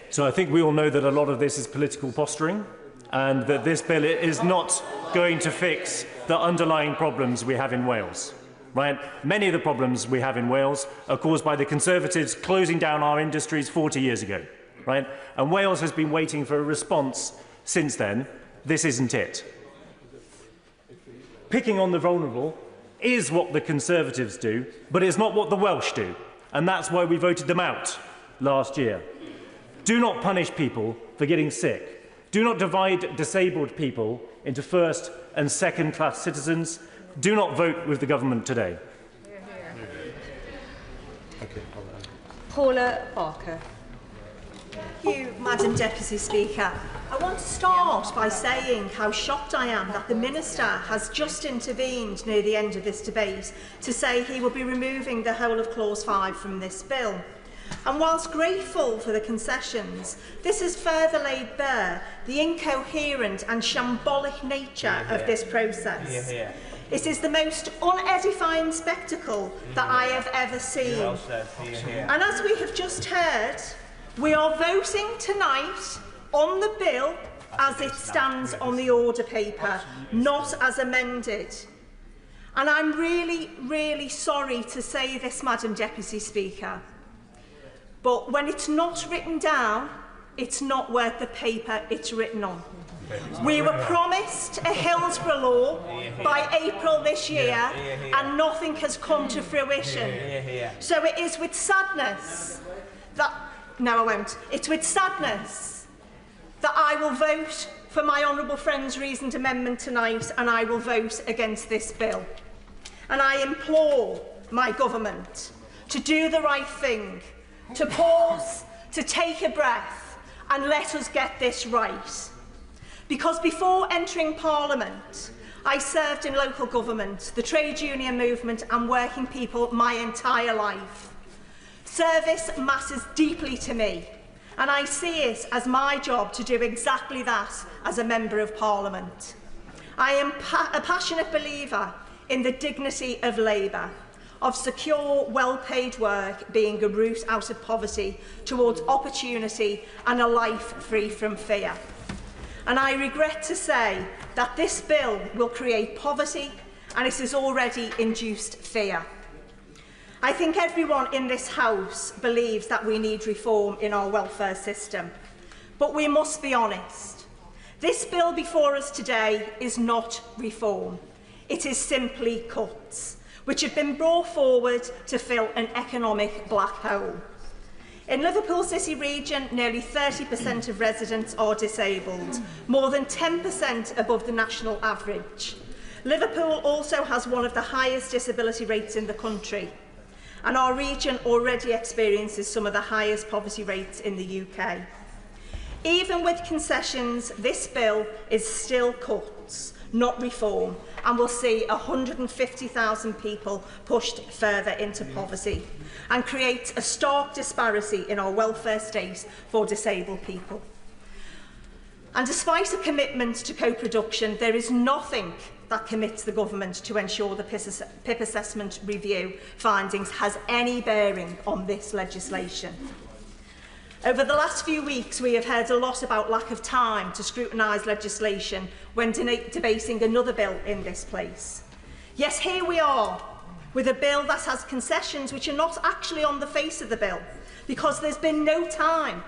So I think we all know that a lot of this is political posturing, and that this bill is not going to fix the underlying problems we have in Wales. Right? Many of the problems we have in Wales are caused by the Conservatives closing down our industries 40 years ago. Right? And Wales has been waiting for a response since then. This isn't it. Picking on the vulnerable is what the Conservatives do, but it's not what the Welsh do. And that's why we voted them out last year. Do not punish people for getting sick. Do not divide disabled people into first and second-class citizens. Do not vote with the government today. Paula Barker. Thank you, Madam Deputy Speaker. I want to start by saying how shocked I am that the Minister has just intervened near the end of this debate to say he will be removing the whole of Clause 5 from this bill. And whilst grateful for the concessions, this has further laid bare the incoherent and shambolic nature of this process. It is the most unedifying spectacle that I have ever seen. And as we have just heard, we are voting tonight on the bill as it stands on the order paper, not as amended. And I'm really, really sorry to say this, Madam Deputy Speaker, but when it's not written down, it's not worth the paper it's written on. We were promised a Hillsborough law by April this year, and nothing has come to fruition. So it is with sadness that... No, I won't. It's with sadness that I will vote for my honourable friend's reasoned amendment tonight, and I will vote against this bill. And I implore my government to do the right thing, to pause, to take a breath, and let us get this right. Because before entering Parliament, I served in local government, the trade union movement and working people my entire life. Service matters deeply to me, and I see it as my job to do exactly that as a Member of Parliament. I am a passionate believer in the dignity of labour, of secure, well-paid work being a route out of poverty towards opportunity and a life free from fear. And I regret to say that this bill will create poverty, and it has already induced fear. I think everyone in this House believes that we need reform in our welfare system. But we must be honest. This bill before us today is not reform. It is simply cuts, which have been brought forward to fill an economic black hole. In Liverpool City region, nearly 30% of residents are disabled, more than 10% above the national average. Liverpool also has one of the highest disability rates in the country, and our region already experiences some of the highest poverty rates in the UK. Even with concessions, this bill is still cuts, not reform, and will see 150,000 people pushed further into poverty and create a stark disparity in our welfare state for disabled people. And despite a commitment to co-production, there is nothing that commits the government to ensure the PIP assessment review findings has any bearing on this legislation. Over the last few weeks, we have heard a lot about lack of time to scrutinise legislation when debating another bill in this place. Yes, here we are, with a bill that has concessions which are not actually on the face of the bill, because there's been no time,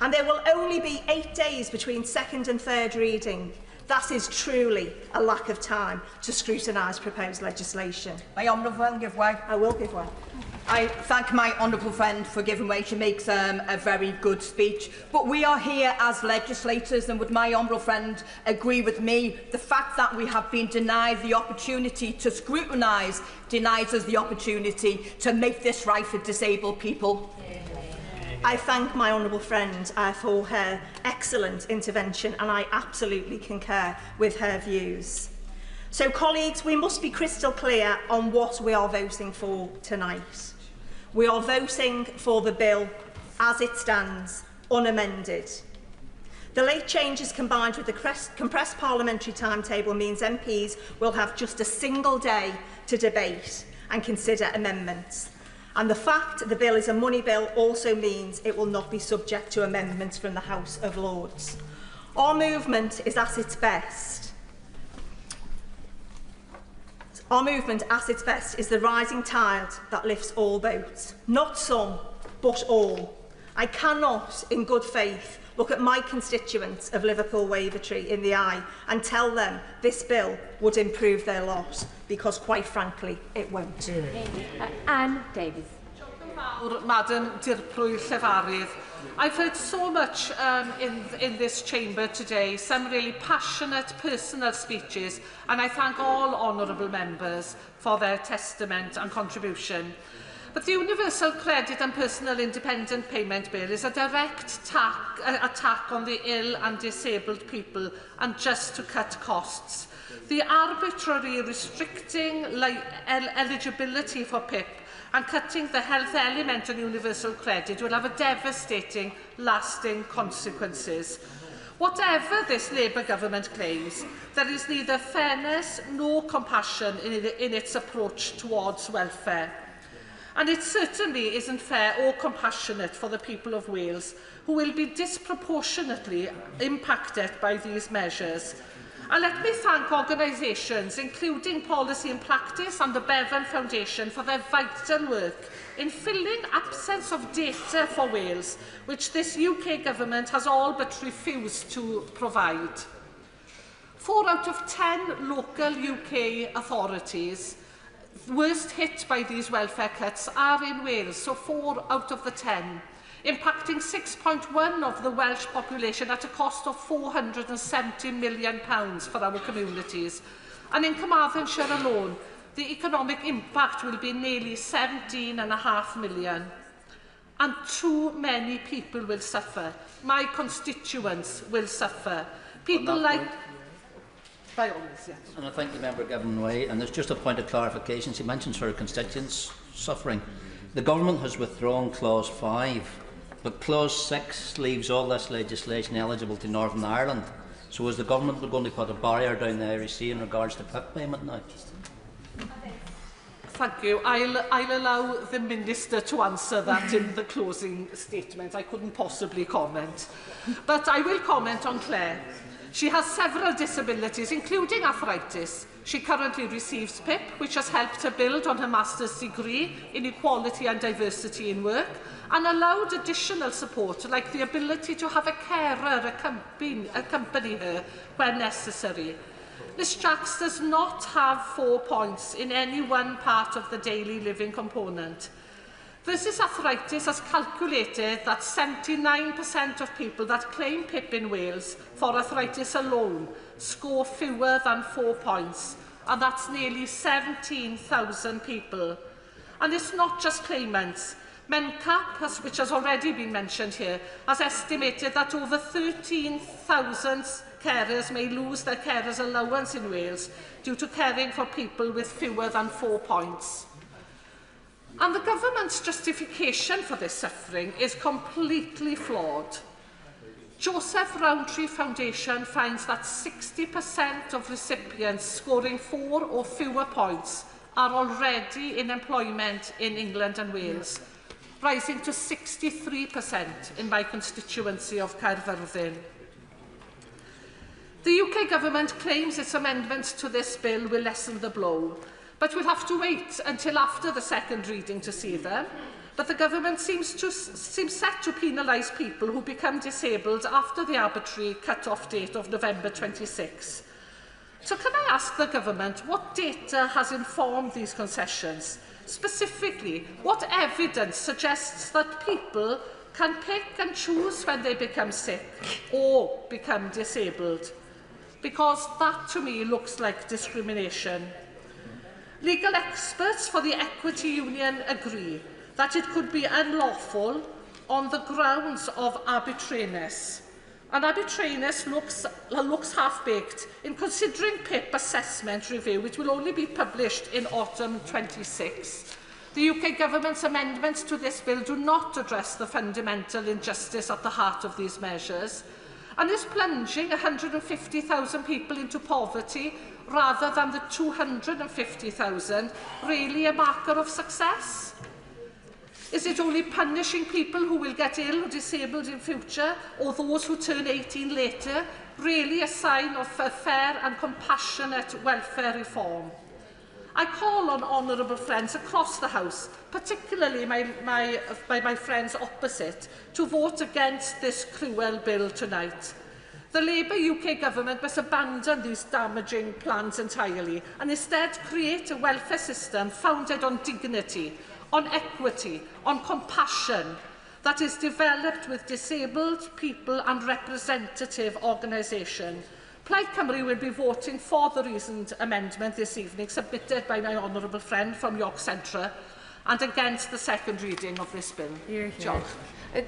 and there will only be 8 days between second and third reading. That is truly a lack of time to scrutinise proposed legislation. My honourable friend give way. I will give way. I thank my honourable friend for giving way. She makes a very good speech. But we are here as legislators, and would my honourable friend agree with me? The fact that we have been denied the opportunity to scrutinise denies us the opportunity to make this right for disabled people. I thank my honourable friend for her excellent intervention, and I absolutely concur with her views. So, colleagues, we must be crystal clear on what we are voting for tonight. We are voting for the bill as it stands, unamended. The late changes combined with the compressed parliamentary timetable means MPs will have just a single day to debate and consider amendments. And the fact the bill is a money bill also means it will not be subject to amendments from the House of Lords. Our movement is at its best. Our movement at its best is the rising tide that lifts all boats. Not some, but all. I cannot, in good faith, look at my constituents of Liverpool Wavertree in the eye and tell them this bill would improve their lot, because quite frankly, it won't. Anne Davies. Madam Dirprwy Llefarydd. I've heard so much in this chamber today, some really passionate personal speeches, and I thank all honourable members for their testament and contribution. But the Universal Credit and Personal Independent Payment Bill is a direct attack on the ill and disabled people, and just to cut costs. The arbitrary restricting eligibility for PIP and cutting the health element on universal credit will have a devastating, lasting consequences. Whatever this Labour government claims, there is neither fairness nor compassion in its approach towards welfare. And it certainly isn't fair or compassionate for the people of Wales, who will be disproportionately impacted by these measures. And let me thank organisations, including Policy and Practice and the Bevan Foundation, for their vital work in filling absence of data for Wales, which this UK government has all but refused to provide. 4 out of 10 local UK authorities worst hit by these welfare cuts are in Wales, so 4 out of the 10, impacting 6.1% of the Welsh population at a cost of £470 million for our communities. And in Carmarthenshire alone, the economic impact will be nearly £17.5 million. And too many people will suffer. My constituents will suffer. People like... By all means, yes. And I thank the member giving way. And there's just a point of clarification. She mentions her constituents suffering. The government has withdrawn Clause 5, but Clause 6 leaves all this legislation eligible to Northern Ireland. So is the government going to put a barrier down the Irish Sea in regards to PIP payment now? Thank you. I'll allow the Minister to answer that in the closing statement. I couldn't possibly comment. But I will comment on Claire. She has several disabilities, including arthritis. She currently receives PIP, which has helped her build on her master's degree in equality and diversity in work, and allowed additional support, like the ability to have a carer accompany her when necessary. Ms Jacks does not have 4 points in any one part of the daily living component. Versus Arthritis has calculated that 79% of people that claim PIP in Wales for arthritis alone score fewer than 4 points, and that's nearly 17,000 people. And it's not just claimants. MENCAP, which has already been mentioned here, has estimated that over 13,000 carers may lose their carers allowance in Wales due to caring for people with fewer than 4 points. And the government's justification for this suffering is completely flawed. Joseph Rowntree Foundation finds that 60% of recipients scoring 4 or fewer points are already in employment in England and Wales, rising to 63% in my constituency of Caerfyrddin. The UK Government claims its amendments to this bill will lessen the blow, but we'll have to wait until after the second reading to see them. But the Government seems set to penalise people who become disabled after the arbitrary cut-off date of November 26. So can I ask the Government what data has informed these concessions? Specifically, what evidence suggests that people can pick and choose when they become sick or become disabled? Because that, to me, looks like discrimination. Legal experts for the Equity Union agree that it could be unlawful on the grounds of arbitrariness. And arbitrariness looks half-baked in considering PIP assessment review, which will only be published in autumn 26. The UK Government's amendments to this bill do not address the fundamental injustice at the heart of these measures, and is plunging 150,000 people into poverty rather than the 250,000 really a marker of success? Is it only punishing people who will get ill or disabled in future, or those who turn 18 later, really a sign of a fair and compassionate welfare reform? I call on honourable friends across the House, particularly my friends opposite, to vote against this cruel bill tonight. The Labour UK Government must abandon these damaging plans entirely and instead create a welfare system founded on dignity, on equity, on compassion, that is developed with disabled people and representative organisation. Plaid Cymru will be voting for the reasoned amendment this evening submitted by my honourable friend from York Centre and against the second reading of this bill. John.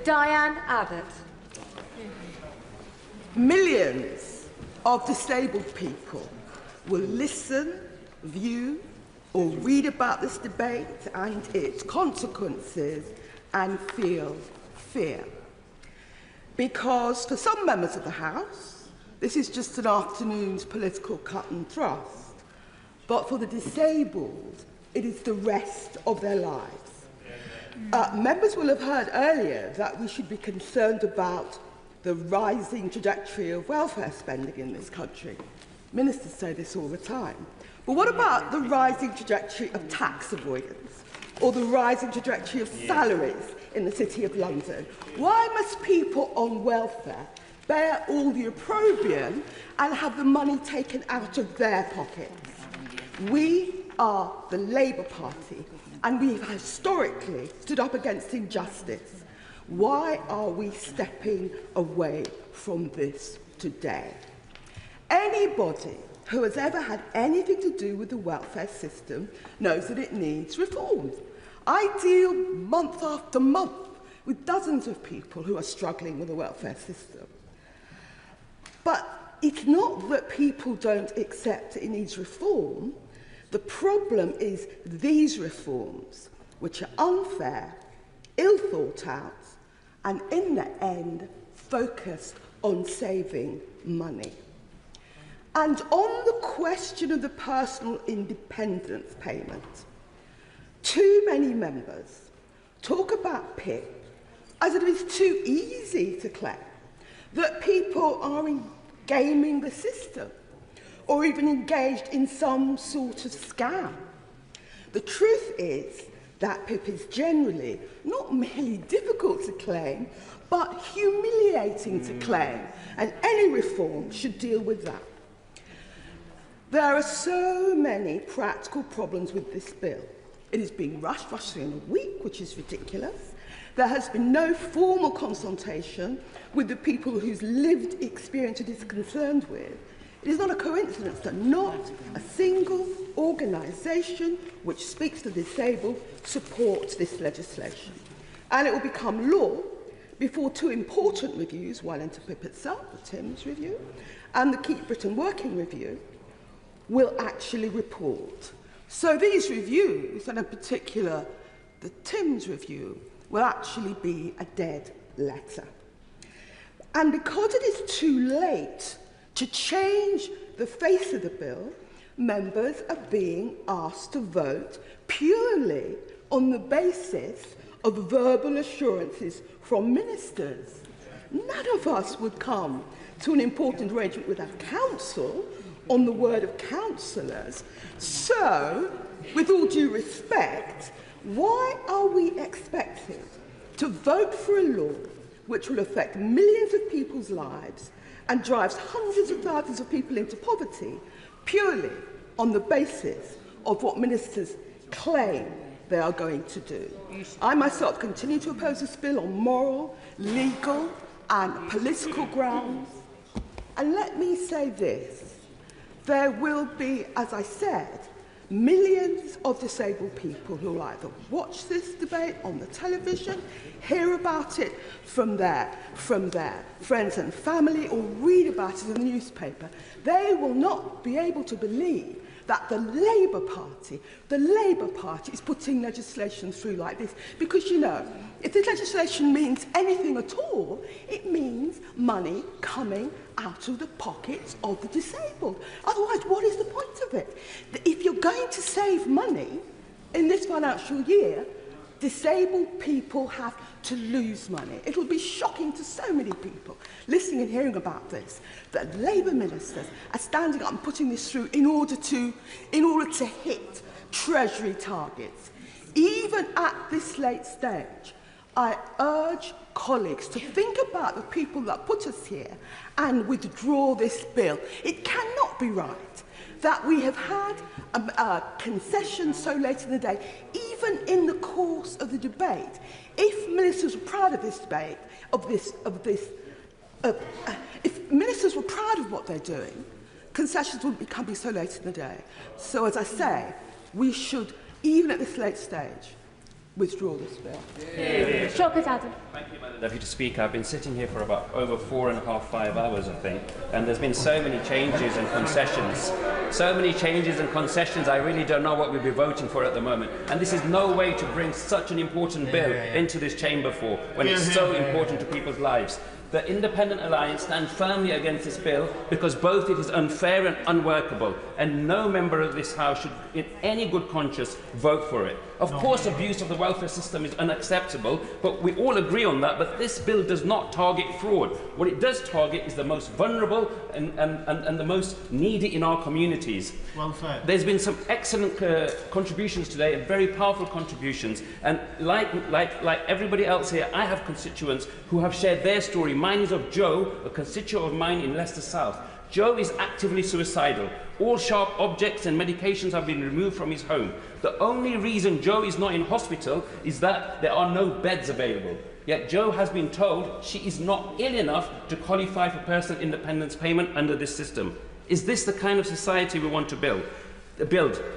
Diane Abbott. Millions of disabled people will listen, view or read about this debate and its consequences and feel fear. Because for some members of the House, this is just an afternoon's political cut and thrust. But for the disabled, it is the rest of their lives. Members will have heard earlier that we should be concerned about the rising trajectory of welfare spending in this country. Ministers say this all the time. But what about the rising trajectory of tax avoidance or the rising trajectory of salaries in the City of London? Why must people on welfare bear all the opprobrium and have the money taken out of their pockets? We are the Labour Party and we have historically stood up against injustice. Why are we stepping away from this today? Anybody who has ever had anything to do with the welfare system knows that it needs reform. I deal month after month with dozens of people who are struggling with the welfare system. But it's not that people don't accept it needs reform. The problem is these reforms, which are unfair, ill thought out, and in the end, focused on saving money. And on the question of the personal independence payment, too many members talk about PIP as if it is too easy to claim, that people are gaming the system or even engaged in some sort of scam. The truth is that PIP is generally not merely difficult to claim, but humiliating to claim, and any reform should deal with that. There are so many practical problems with this bill. It is being rushed through in a week, which is ridiculous. There has been no formal consultation with the people whose lived experience it is concerned with. It is not a coincidence that not a single organisation which speaks to the disabled supports this legislation. And it will become law before two important reviews, one into PIP itself, the Timms Review, and the Keep Britain Working Review, will actually report. So these reviews, and in particular the Timms Review, will actually be a dead letter. And because it is too late to change the face of the bill, members are being asked to vote purely on the basis of verbal assurances from ministers. None of us would come to an important arrangement with our council on the word of councillors. So, with all due respect, why are we expected to vote for a law which will affect millions of people's lives and drives hundreds of thousands of people into poverty purely on the basis of what ministers claim they are going to do? I myself continue to oppose this bill on moral, legal and political grounds. And let me say this, there will be, as I said, millions of disabled people who will either watch this debate on the television, hear about it from their friends and family, or read about it in the newspaper. They will not be able to believe that the Labour Party is putting legislation through like this. Because, you know, if this legislation means anything at all, it means money coming out of the pockets of the disabled. Otherwise, what is the point of it? If you're going to save money in this financial year, disabled people have to lose money. It will be shocking to so many people listening and hearing about this, that Labour ministers are standing up and putting this through in order to hit Treasury targets. Even at this late stage, I urge colleagues to think about the people that put us here and withdraw this bill. It cannot be right that we have had concessions so late in the day, even in the course of the debate. If ministers were proud of this debate, if ministers were proud of what they're doing, concessions wouldn't be coming so late in the day. So, as I say, we should, even at this late stage, withdraw this bill. Thank you, Madam Deputy Speaker. I've been sitting here for about over 4.5, 5 hours, I think, and there's been so many changes and concessions. So many changes and concessions, I really don't know what we'll be voting for at the moment. And this is no way to bring such an important bill into this chamber for, when it's so important to people's lives. The Independent Alliance stand firmly against this bill because both it is unfair and unworkable, and no member of this House should, in any good conscience, vote for it. Of course, abuse of the welfare system is unacceptable, but we all agree on that. But this bill does not target fraud. What it does target is the most vulnerable and the most needy in our communities. Welfare. There's been some excellent contributions today, and very powerful contributions. And like everybody else here, I have constituents who have shared their story. Mine is of Joe, a constituent of mine in Leicester South. Joe is actively suicidal. All sharp objects and medications have been removed from his home. The only reason Joe is not in hospital is that there are no beds available. Yet Joe has been told she is not ill enough to qualify for personal independence payment under this system. Is this the kind of society we want to build?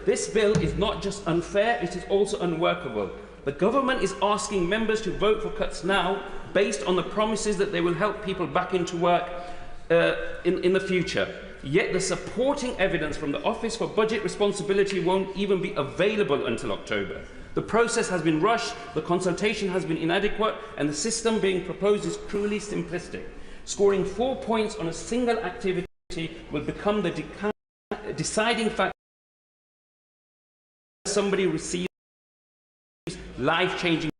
This bill is not just unfair, it is also unworkable. The government is asking members to vote for cuts now based on the promises that they will help people back into work in the future. Yet the supporting evidence from the Office for Budget Responsibility won't even be available until October. The process has been rushed, the consultation has been inadequate, and the system being proposed is cruelly simplistic. Scoring 4 points on a single activity will become the deciding factor somebody receives life-changing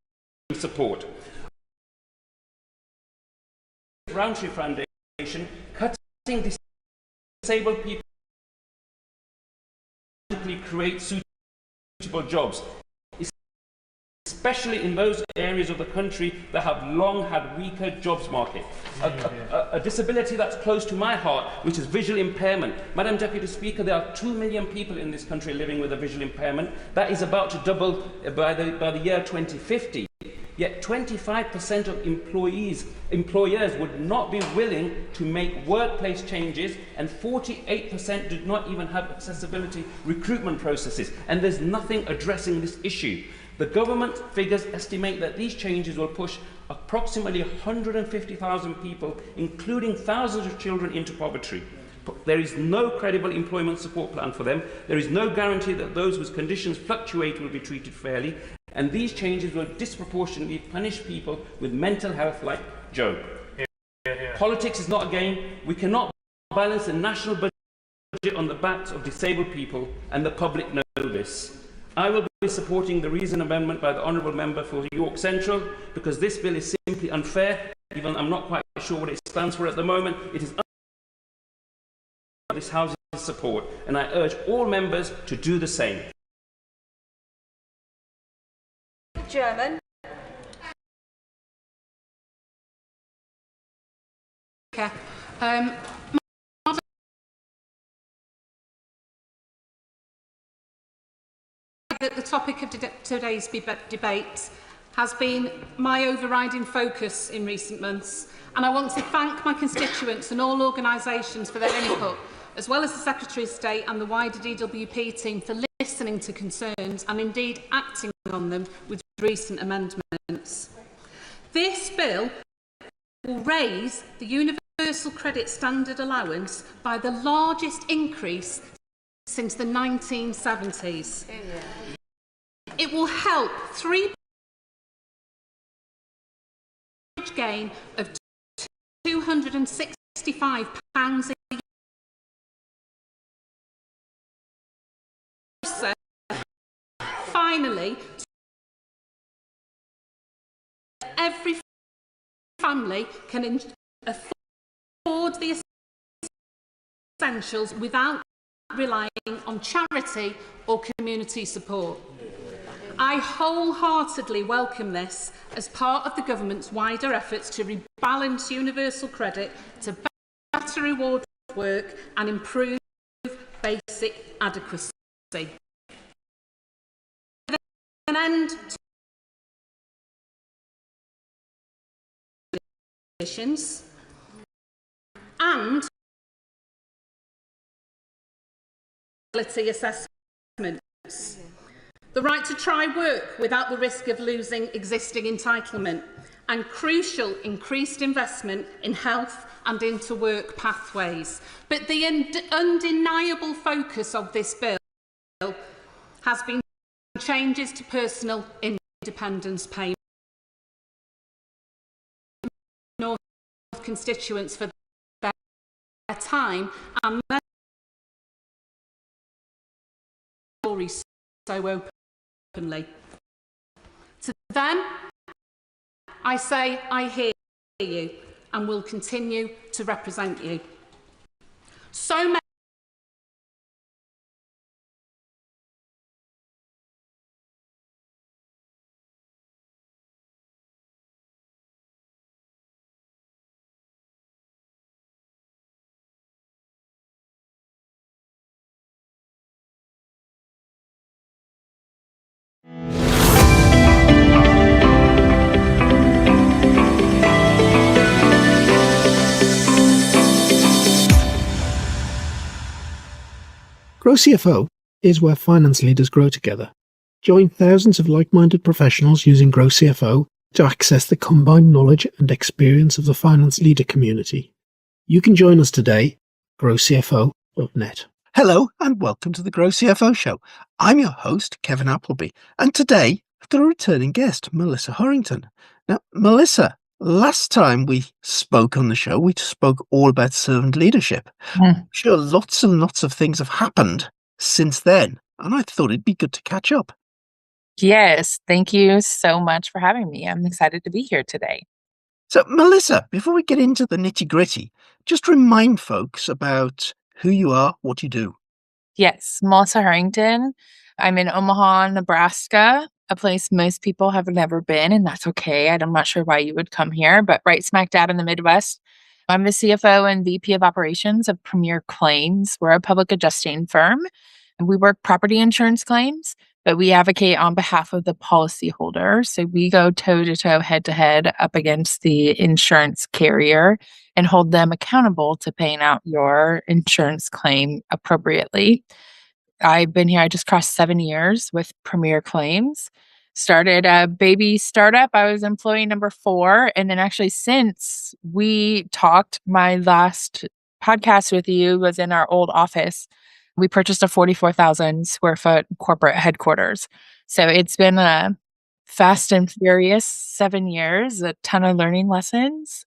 support. Roundtree Foundation, cutting disabled people create suitable jobs, especially in those areas of the country that have long had weaker jobs market. A disability that's close to my heart, which is visual impairment. Madam Deputy Speaker, there are 2 million people in this country living with a visual impairment. That is about to double by the year 2050. Yet 25% of employers would not be willing to make workplace changes, and 48% do not even have accessibility recruitment processes. And there's nothing addressing this issue. The government figures estimate that these changes will push approximately 150,000 people, including thousands of children, into poverty. There is no credible employment support plan for them. There is no guarantee that those whose conditions fluctuate will be treated fairly. And these changes will disproportionately punish people with mental health like Joe. Politics is not a game. We cannot balance the national budget on the backs of disabled people, and the public know this. I will be supporting the reason amendment by the Honourable Member for York Central, because this bill is simply unfair. Even I'm not quite sure what it stands for at the moment. It is this House's support, and I urge all members to do the same. German. Okay. The topic of today's debate has been my overriding focus in recent months, and I want to thank my constituents and all organisations for their input, as well as the Secretary of State and the wider DWP team for listening to concerns and indeed acting on them with recent amendments. This bill will raise the Universal Credit Standard Allowance by the largest increase since the 1970s. It will help gain of £265 a year. Finally, every family can afford the essentials without relying on charity or community support. I wholeheartedly welcome this as part of the government's wider efforts to rebalance universal credit to better reward work and improve basic adequacy. An end to conditions and ability assessments. The right to try work without the risk of losing existing entitlement, and crucial increased investment in health and into work pathways. But the undeniable focus of this bill has been changes to personal independence payment. North constituents for their time and their stories so openly. To them, I say I hear you and will continue to represent you. So many Grow CFO is where finance leaders grow together. Join thousands of like-minded professionals using Grow CFO to access the combined knowledge and experience of the finance leader community. You can join us today, growcfo.net. Hello and welcome to the Grow CFO show. I'm your host, Kevin Appleby, and today I've got a returning guest, Melissa Horrington. Now, Melissa, last time we spoke on the show, we spoke all about servant leadership. I'm sure lots and lots of things have happened since then, and I thought it'd be good to catch up. Yes, thank you so much for having me. I'm excited to be here today. So, Melissa, before we get into the nitty-gritty, just remind folks about who you are, what you do. Yes, Melissa Harrington. I'm in Omaha, Nebraska, a place most people have never been, and that's okay. I'm not sure why you would come here, but right smack dab in the Midwest. I'm the CFO and VP of Operations of Premier Claims. We're a public adjusting firm, and we work property insurance claims, but we advocate on behalf of the policyholder. So we go toe-to-toe, head-to-head up against the insurance carrier and hold them accountable to paying out your insurance claim appropriately. I've been here, I just crossed 7 years with Premier Claims. Started a baby startup. I was employee number 4. And then actually since we talked, my last podcast with you was in our old office. We purchased a 44,000 square foot corporate headquarters. So it's been a fast and furious 7 years, a ton of learning lessons.